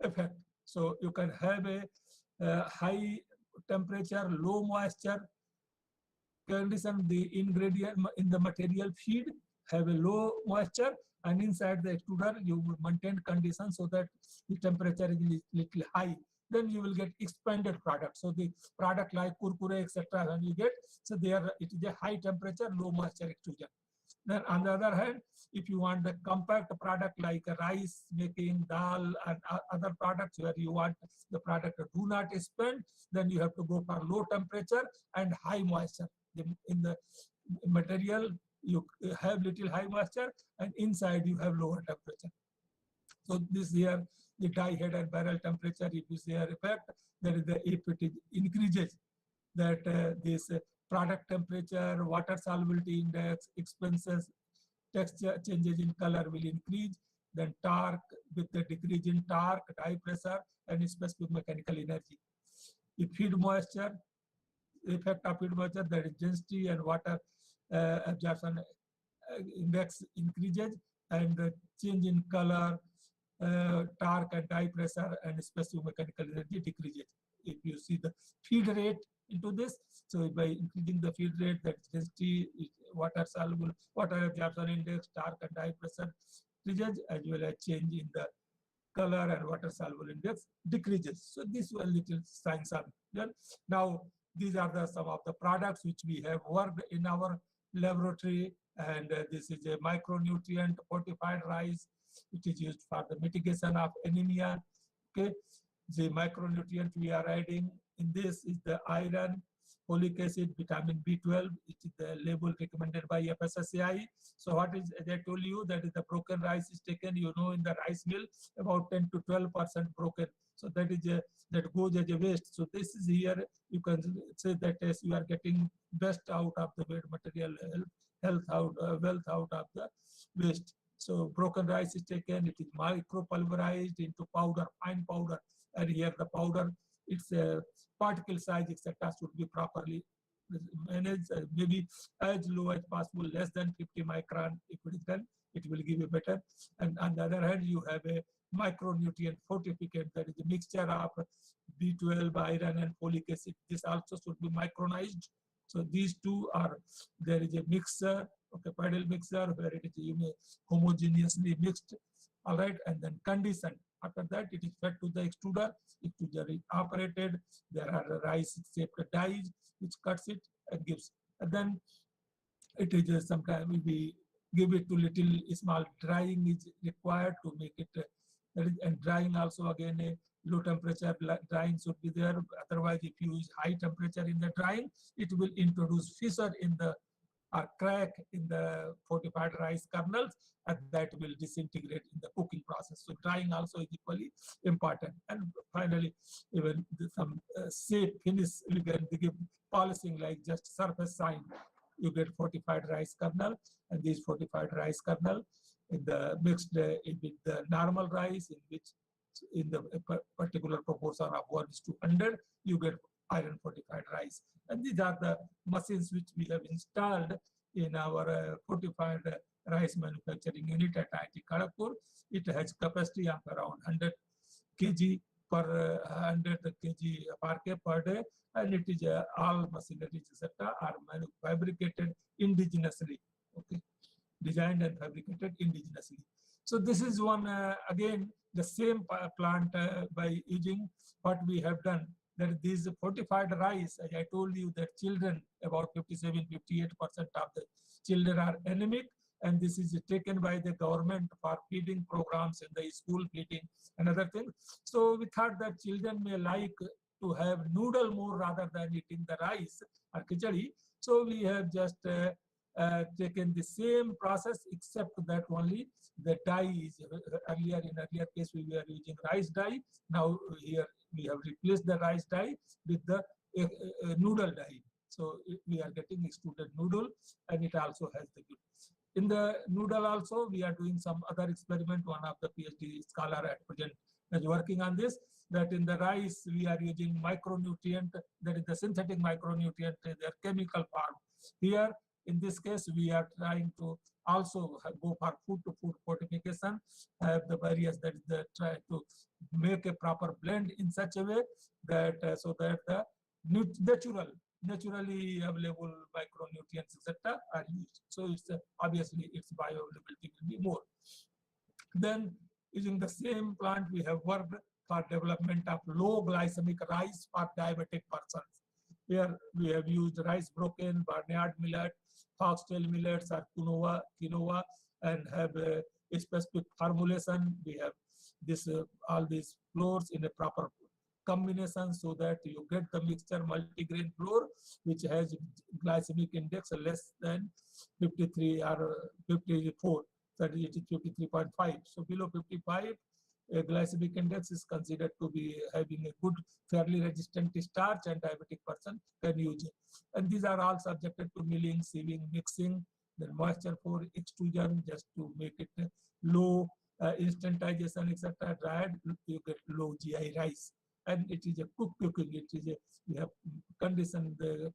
effect. So you can have a high temperature, low moisture condition, the ingredient in the material feed have a low moisture, and inside the extruder you will maintain conditions so that the temperature is little high. Then you will get expanded product. So the product like kurkure, etc. when you get, so there it is a high temperature, low moisture extrusion. Then on the other hand, if you want the compact product like rice making, dal, and other products where you want the product to do not expand, then you have to go for low temperature and high moisture. In the material, you have little high moisture, and inside you have lower temperature. So this here, the die head and barrel temperature, if you see a effect, that is the if it increases, that this product temperature, water solubility index, expenses, texture changes in color will increase. Then torque, with the decrease in torque, die pressure, and specific mechanical energy. If feed moisture, effect of feed moisture, that is density and water absorption index increases, and the change in color, torque and die pressure and specific mechanical energy decreases. If you see the feed rate into this, so by increasing the feed rate, that density, water soluble, water absorption index, torque and die pressure decreases, as well as change in the color and water soluble index decreases. So this was little science of it. Now these are some of the products which we have worked in our laboratory, and this is a micronutrient fortified rice, which is used for the mitigation of anemia. Okay, the micronutrient we are adding in this is the iron, folic acid, vitamin B12. It is the label recommended by FSSAI. So what is, as I told you, that is the broken rice is taken, you know, in the rice mill, about 10 to 12% broken. So that is that goes as a waste. So this is here, you can say that as you are getting best out of the material, wealth out of the waste. So broken rice is taken, it is micropulverized into powder, fine powder, and here the powder, its particle size, etc., should be properly managed, maybe as low as possible, less than 50 micron. If it is done, it will give you better. And on the other hand, you have a micronutrient fortificate, that is a mixture of B12, iron, and folic acid. This also should be micronized. So these two are, there is a mixer, okay, pedal mixer, where it is, you may homogeneously mixed, all right, and then conditioned. After that, it is fed to the extruder. Extruder is operated. There are rice-shaped dies which cuts it and gives. And then it is sometimes we give it to little small drying is required to make it. And drying also again a low temperature drying should be there. Otherwise, if you use high temperature in the drying, it will introduce fissure in the or crack in the fortified rice kernels, and that will disintegrate in the cooking process. So drying also is equally important. And finally, even some safe finish, you can give polishing like just surface shine. You get fortified rice kernel, and these fortified rice kernel in the mixed with the normal rice, in which in the particular proportion of 1:100, you get iron fortified rice. And these are the machines which we have installed in our fortified rice manufacturing unit at IIT Kharagpur. It has capacity of around 100 kg per 100 kg per day, and it is all machineries, etc., are fabricated indigenously. Okay. designed and fabricated indigenously. So this is one, again, the same plant by using what we have done. That these fortified rice, as I told you, that children, about 57, 58% of the children are anemic, and this is taken by the government for feeding programs in the school feeding and other things. So we thought that children may like to have noodle more rather than eating the rice or khichdi. So we have just taken the same process, except that only the dye is earlier, in earlier case we were using rice dye. Now here we have replaced the rice dye with the noodle dye. So we are getting extruded noodle, and it also has the good. In the noodle also, we are doing some other experiment. One of the PhD scholar at present is working on this, that in the rice we are using micronutrient, that is the synthetic micronutrient, their chemical form. Here, in this case, we are trying to also go for food-to-food fortification, have the various, that is the try to make a proper blend in such a way that so that the naturally available micronutrients, etc., are used. So it's obviously its bioavailability will be more. Then using the same plant, we have worked for development of low glycemic rice for diabetic persons. Here we have used rice broken, barnyard millet, foxtail millets, or quinoa, and have a specific formulation. We have this all these flours in a proper combination, so that you get the mixture multigrain flour, which has glycemic index less than 53 or 54, that is 53.5. So below 55, a glycemic index is considered to be having a good, fairly resistant starch, and diabetic person can use it. And these are all subjected to milling, sieving, mixing, then moisture for extrusion, just to make it low instantization, etc. Dried, you get low GI rice. And it is a cooking. It is a, we have conditioned the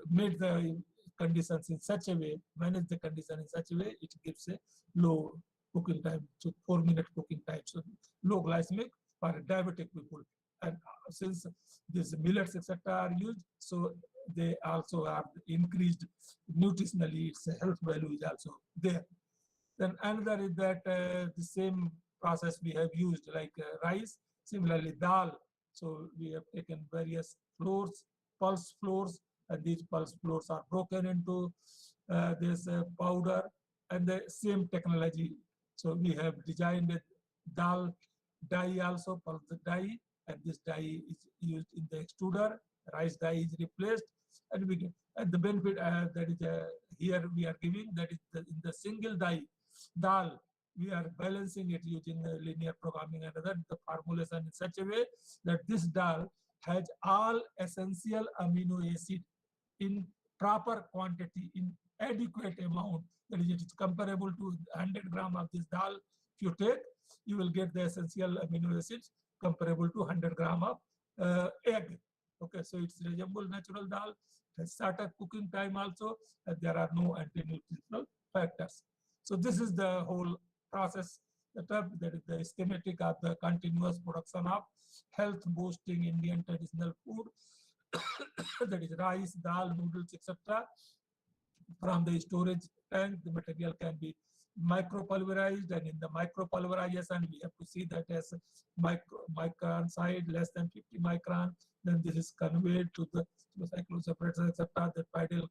made the conditions in such a way, manage the condition in such a way, it gives a low cooking time, so 4-minute cooking time. So low glycemic for diabetic people. And since these millets, etc., are used, so they also are increased nutritionally. Its health value is also there. Then another is that the same process we have used like rice. Similarly, dal. So we have taken various flours, pulse flours, and these pulse flours are broken into this powder, and the same technology. So we have designed a dal dye also, pulse dye, and this dye is used in the extruder. Rice dye is replaced, and we get, and the benefit that is here we are giving, that is in the single dye dal, we are balancing it using linear programming and other the formulation in such a way that this dal has all essential amino acid in proper quantity, in adequate amount. That is, it is comparable to 100 gram of this dal. If you take, you will get the essential amino acids comparable to 100 gram of egg. Okay, so it's resemble natural dal. It has shorter cooking time also, and there are no anti-nutritional factors. So this is the whole process setup, that is the schematic of the continuous production of health boosting Indian traditional food, that is rice, dal, noodles, etc. From the storage tank, the material can be micropulverized, and in the micropulverization, we have to see that as micron side less than 50 micron. Then this is conveyed to the cycloseparator, etc. The ideal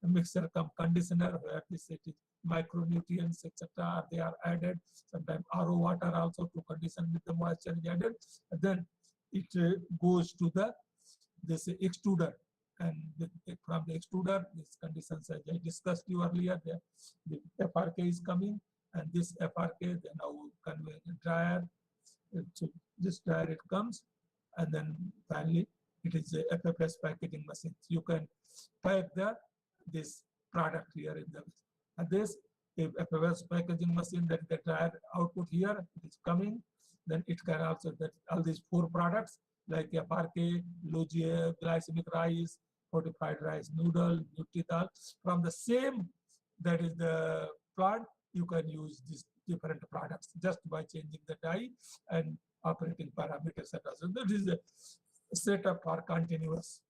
mixture conditioner, where this it is micronutrients, etc. They are added. Sometimes RO water also to condition with the moisture is added. And then it goes to the this extruder, and from the extruder, these conditions as I discussed you earlier, the FRK is coming, and this FRK then now convey the dryer. So this dryer it comes, and then finally it is a FFS packaging machine. You can pack this product here in the and this FFS packaging machine, that the dryer output here is coming. Then it can also that all these 4 products like FRK, low glycemic rice, fortified rice noodle, Nutri-Dal, from the same, that is the plant, you can use these different products just by changing the dye and operating parameters. So that is a setup for continuous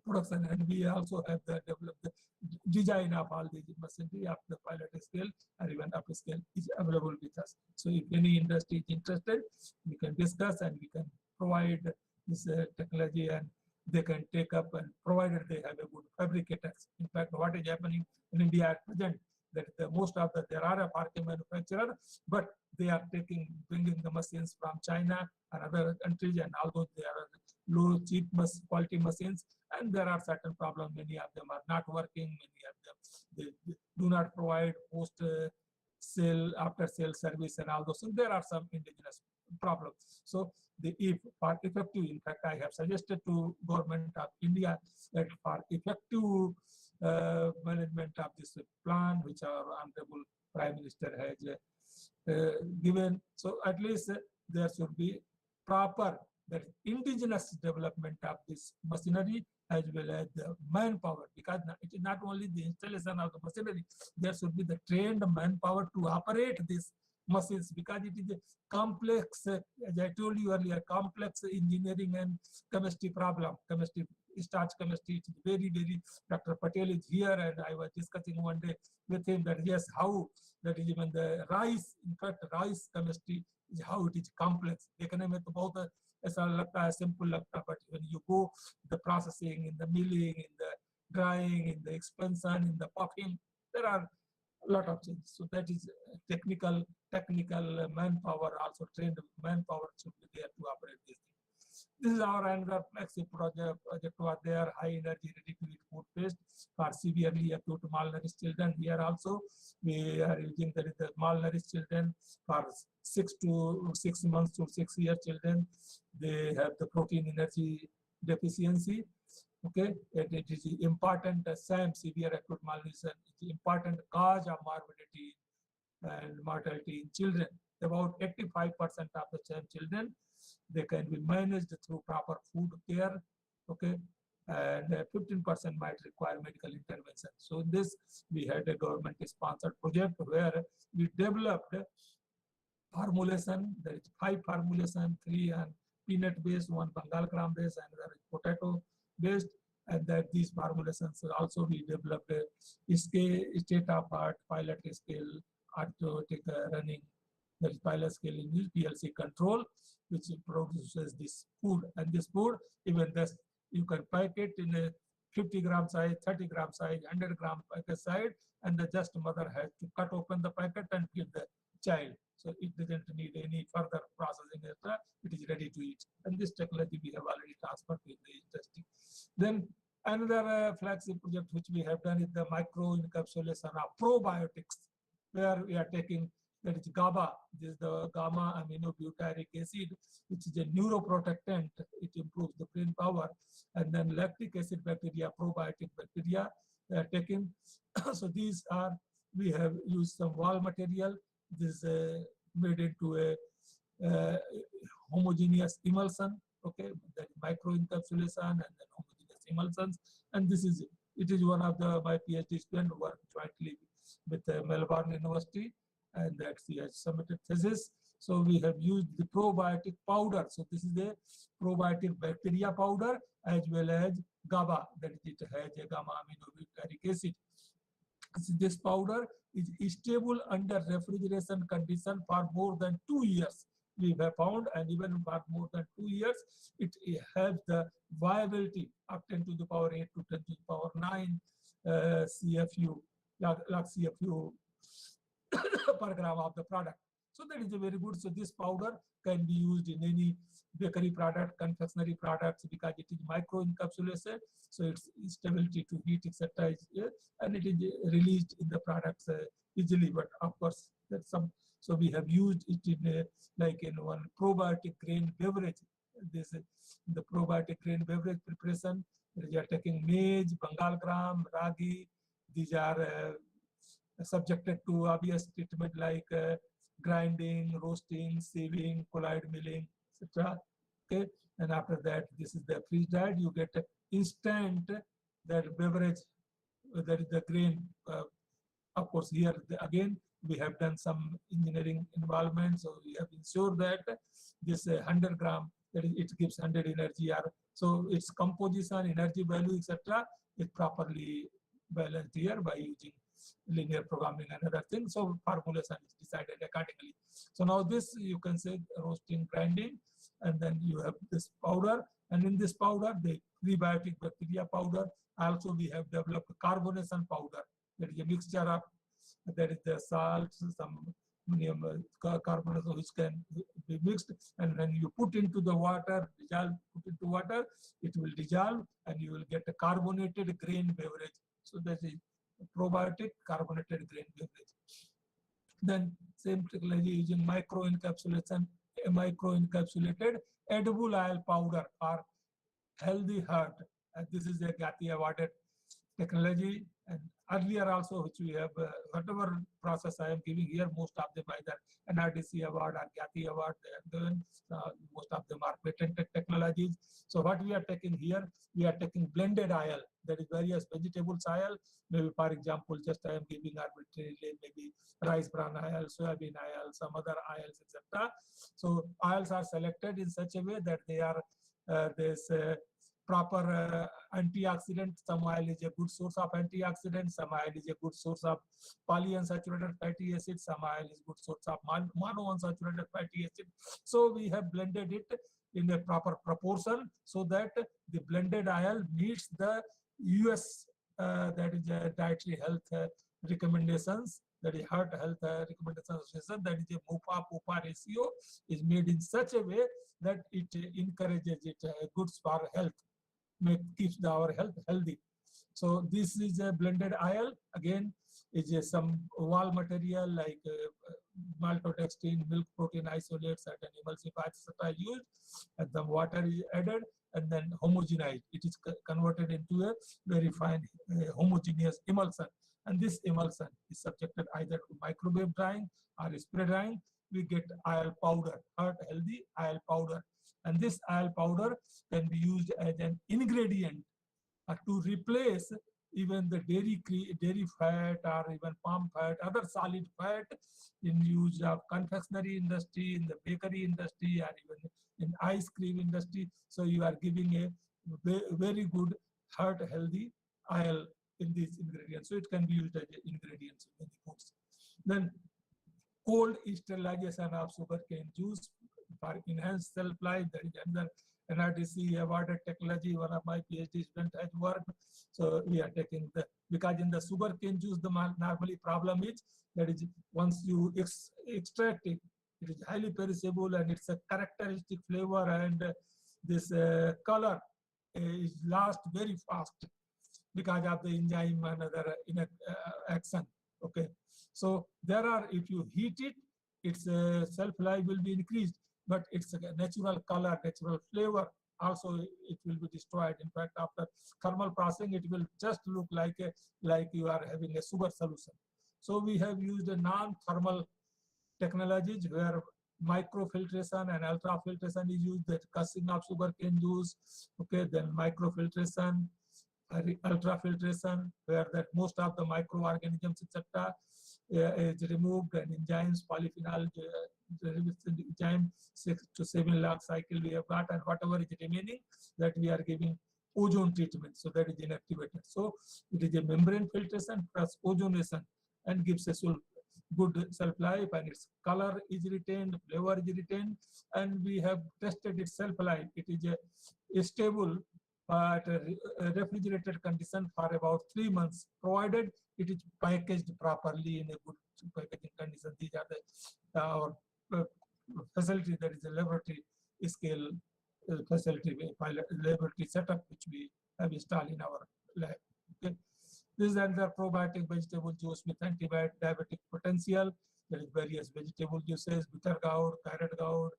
production, and we also have the developed the design of all these machinery up the pilot scale or even up scale is available with us. So if any industry is interested, we can discuss and we can provide this technology, and they can take up, and provided they have a good fabricators. In fact, what is happening in India at present, that most of there are a parking manufacturer, but they are bringing the machines from China and other countries, and although they are low, cheap quality machines, and there are certain problems. Many of them are not working. Many of them they do not provide post sale, after sale service, and all those. So there are some indigenous problems. So if for effective, in fact, I have suggested to government of India that for effective management of this plan, which our honorable Prime Minister has given, so at least there should be proper that indigenous development of this machinery as well as the manpower, because it is not only the installation of the machinery, there should be the trained manpower to operate these machines, because it is a complex, as I told you earlier, complex engineering and chemistry problem. Chemistry, starch chemistry, it is very, very, Dr. Patel is here, and I was discussing one day with him that yes, how that is even the rice, in fact, rice chemistry is how it is complex. देखने में तो बहुत ऐसा लगता है simple लगता है, but when you go the processing, in the milling, in the drying, in the expansion, in the puffing, there are a lot of things. So that is technical manpower, also trained manpower should be there to operate this thing. This is our another flagship project was there, high energy ready-to-eat food paste for severely acute malnourished children. Here also we are using the malnourished children for 6 months to 6 year children. They have the protein energy deficiency. Okay, and it is important, SAM, severe acute malnutrition, is important cause of morbidity and mortality in children. About 85% of the SAM children, they can be managed through proper food care. Okay, and 15% might require medical intervention. So this, we had a government-sponsored project where we developed formulation. There is 5 formulation, 3 and peanut-based, 1 Bengal gram-based, and another potato-based. And that these formulations also we developed a state-of-art pilot scale automatic running, that is pilot scale in PLC control, which produces this food. And this food, even this, you can pack it in a 50 gram size, 30 gram size, 100 gram packet size, and the just mother has to cut open the packet and give the child. So it doesn't need any further processing extra. It is ready to eat. And this technology we have already transferred in the industry. Then another flagship project which we have done is the micro encapsulation of probiotics, where we are taking, that is GABA. This is the gamma aminobutyric acid, which is a neuroprotectant. It improves the brain power. And then lactic acid bacteria, probiotic bacteria, they are taken. So these are, we have used some wall material. This is made into a homogeneous emulsion. Okay, that micro encapsulation and then homogeneous emulsions. And this is, it is one of my PhD student who worked jointly with Melbourne University, and that she has submitted thesis. So we have used the probiotic powder. So this is the probiotic bacteria powder as well as GABA, that it has a gamma aminobutyric acid. So this powder is stable under refrigeration condition for more than 2 years. We have found, and even for more than 2 years, it has the viability of 10 to the power 8 to 10 to the power 9 CFU, log CFU per gram of the product. So that is a very good. So this powder can be used in any bakery product, confectionery products, because it is micro encapsulation. So its stability to heat, etc., and it is released in the products easily. But of course, there's some. So we have used it in like in one probiotic grain beverage. This is the probiotic grain beverage preparation. We are taking maize, Bengal gram, ragi. These are subjected to obvious treatment like grinding, roasting, sieving, colloid milling, etc. Okay, and after that, this is the freeze dried. You get instant that beverage, that is the grain. Of course, here again we have done some engineering involvement, so we have ensured that this 100 gram, that is, it gives 100 energy or So its composition, energy value, etc., is properly balanced here by using linear programming and other things. So formulation is decided accordingly. So now this you can say roasting, grinding, and then you have this powder. And in this powder, the prebiotic bacteria powder. Also, we have developed carbonation powder. That is a mixture of, that is the salts, some carbonation which can be mixed, and when you put into the water, put into water, it will dissolve, and you will get a carbonated grain beverage. So that is probiotic carbonated grain beverage. Then same technology using microencapsulation, a microencapsulated edible oil powder for healthy heart. And this is a Gati awarded technology. And earlier also, which we have, whatever process I am giving here, most of them either NRDC award or Gati award, they are given. Most of them are patented technologies. So what we are taking here, we are taking blended oil, that is various vegetables oil. Maybe, for example, just I am giving arbitrarily, maybe rice bran oil, soybean oil, some other oils, etc. So oils are selected in such a way that they are this proper antioxidant. Some oil is a good source of antioxidants, some oil is a good source of polyunsaturated fatty acids, some oil is good source of monounsaturated fatty acid. So we have blended it in a proper proportion so that the blended oil meets the US that is dietary health recommendations, that is heart health recommendations, that is a MUPA-PUPA ratio is made in such a way that it encourages it goods for health, keeps our health healthy. So this is a blended oil. Again, is some wall material like maltodextrin, milk protein isolates, certain emulsifiers are used, and the water is added, and then homogenized. It is converted into a very fine homogeneous emulsion. And this emulsion is subjected either to microwave drying or spray drying. We get oil powder, heart healthy oil powder. And this oil powder can be used as an ingredient to replace even the dairy fat or even palm fat, other solid fat in use of confectionery industry, in the bakery industry, or even in ice cream industry. So you are giving a very good heart healthy oil in these ingredients. So it can be used as ingredients in many foods. Then cold sterilization of sugarcane juice for enhanced shelf life. That is another NRDC awarded technology. One of my PhD students has worked. So we are taking the, because in the sugarcane juice, the normally problem is that is once you extract it, it is highly perishable and it's a characteristic flavor, and this color is lost very fast because of the enzyme and other action. Okay, so there are, if you heat it, its shelf life will be increased, but its natural color, natural flavor also it will be destroyed. In fact, after thermal processing, it will just look like you are having a sugar solution. So we have used a non-thermal technologies where microfiltration and ultrafiltration is used, that cussing of sugarcane juice. Okay, then microfiltration, ultrafiltration, where that most of the microorganisms, etc., is removed, and enzymes, polyphenol enzyme 6 to 7 lakh cycle we have got, and whatever is remaining, that we are giving ozone treatment, so that is inactivated. So it is a membrane filtration plus ozonation and gives a good shelf life, and its color is retained, flavor is retained, and we have tested its shelf life. It is a stable but refrigerated condition for about 3 months, provided it is packaged properly in a good packaging condition. These are the our facility, that is a laboratory scale facility, laboratory setup which we have installed in our lab. Okay. This is another probiotic vegetable juice with anti-diabetic potential. There is various vegetable juices, bitter gourd, carrot gourd,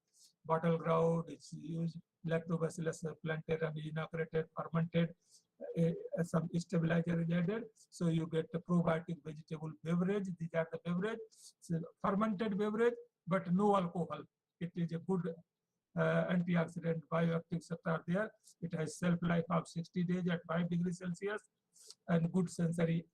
bottle gourd. It's used. Lactobacillus plantarum is inoculated, fermented, some stabilizer is added. So you get the probiotic vegetable beverage. These are the beverage, so fermented beverage, but no alcohol. It is a good antioxidant, bioactives are there. It has shelf life of 60 days at 5 degrees Celsius and good sensory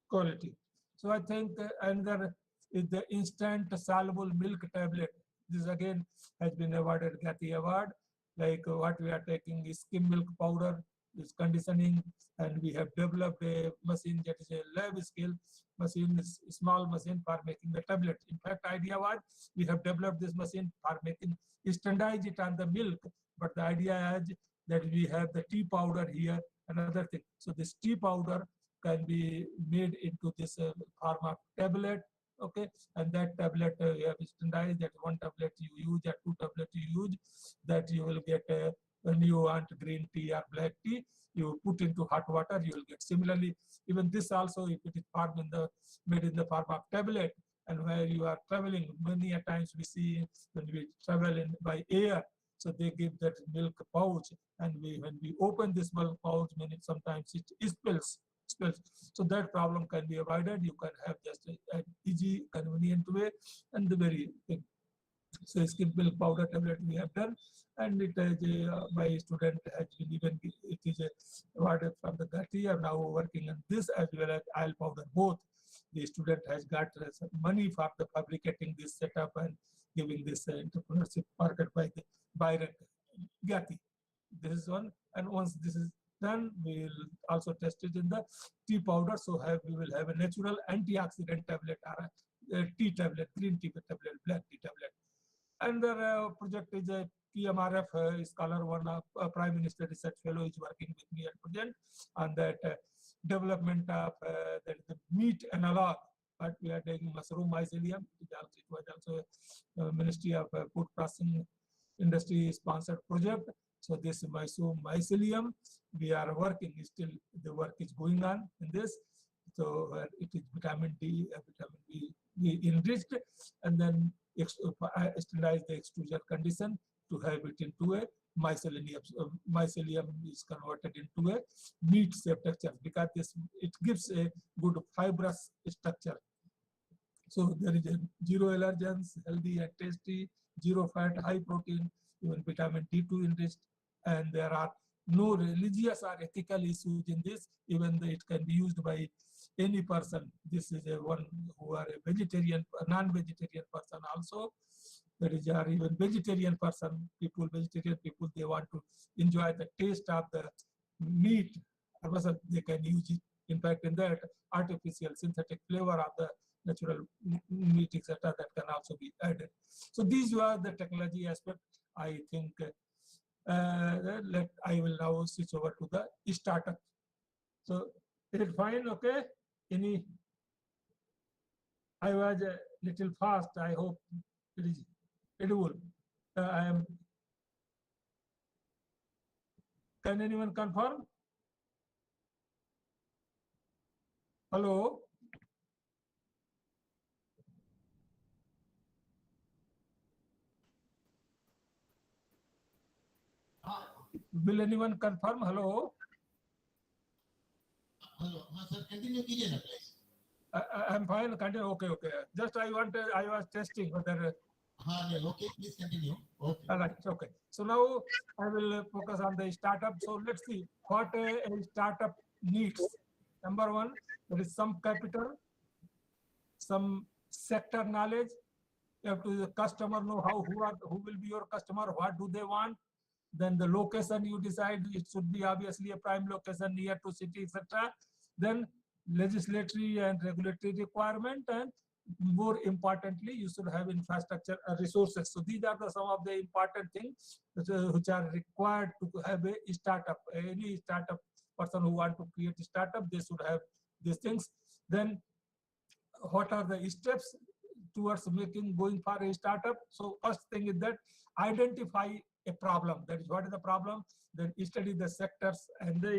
quality. So I think another is the instant soluble milk tablet. This again has been awarded Gati Award. like what we are taking is skim milk powder, is conditioning, and we have developed a machine that is a lab scale machine, is a small machine for making the tablet. In fact, idea was we have developed this machine for making standardize it on the milk, but the idea is that we have the tea powder here, another thing. So this tea powder can be made into this form of tablet, okay, and that tablet you have standardized that one tablet you use, that two tablet you use, that you will get when you want green tea or black tea, you put into hot water, you will get. Similarly, even this also, if it is formed in the made in the form of tablet, and where you are traveling, many a times we see when we travel in by air, so they give that milk pouch, and when we open this milk pouch, sometimes it spills. So that problem can be avoided. You can have just an easy, convenient way, and the very thing. So skim milk powder tablet we have done, and it is my student has been even it is awarded from the GATI. I'm now working on this as well as oil powder both. The student has got some money for the fabricating this setup and giving this entrepreneurship market by the Byron GATI. This is one, and once this is done, we will also test it in the tea powder. So we will have a natural antioxidant tablet or a tea tablet, green tea tablet, black tea tablet. And the project is a PMRF scholar, one Prime Minister Research Fellow is working with me at present on that development of that the meat analog. But we are taking mushroom mycelium. It was also Ministry of Food Processing Industry sponsored project. So this mushroom mycelium, we are working. Still, the work is going on in this. So it is vitamin D, vitamin B enriched, and then sterilize the extrusion condition to have it into a mycelium. Mycelium is converted into a meat structure because it gives a good fibrous structure. So there is a zero allergens, healthy and tasty, zero fat, high protein, even vitamin D2 enriched, and there are no religious or ethical issues in this, even though it can be used by any person. This is a one who are a vegetarian, a non-vegetarian person also. There is are even vegetarian person, vegetarian people, they want to enjoy the taste of the meat. They can use it. In fact, in that artificial synthetic flavor of the natural meat, etc., that can also be added. So these were the technology aspect. I think I will now switch over to the startup. So is it fine? Okay. I was a little fast. I hope it is edible. I am. Can anyone confirm? Hello. Will anyone confirm? Hello. Hello हाँ sir continue कीजिए ना please I'm fine. Continue. Okay. Just I was testing whether. हाँ नहीं okay please continue okay All right. Okay. So now I will focus on the startup. So let's see what a startup needs. Number one, there is some capital, some sector knowledge. You have to the customer know who will be your customer, what do they want. Then the location you decide, it should be obviously a prime location near to city, etc. Then legislatory and regulatory requirement, and more importantly, you should have infrastructure resources. So these are some of the important things which are required to have a startup. Any startup person who want to create a startup, they should have these things. Then what are the steps towards going for a startup? So first thing is that identify a problem. That is, what is the problem? Then study the sectors and the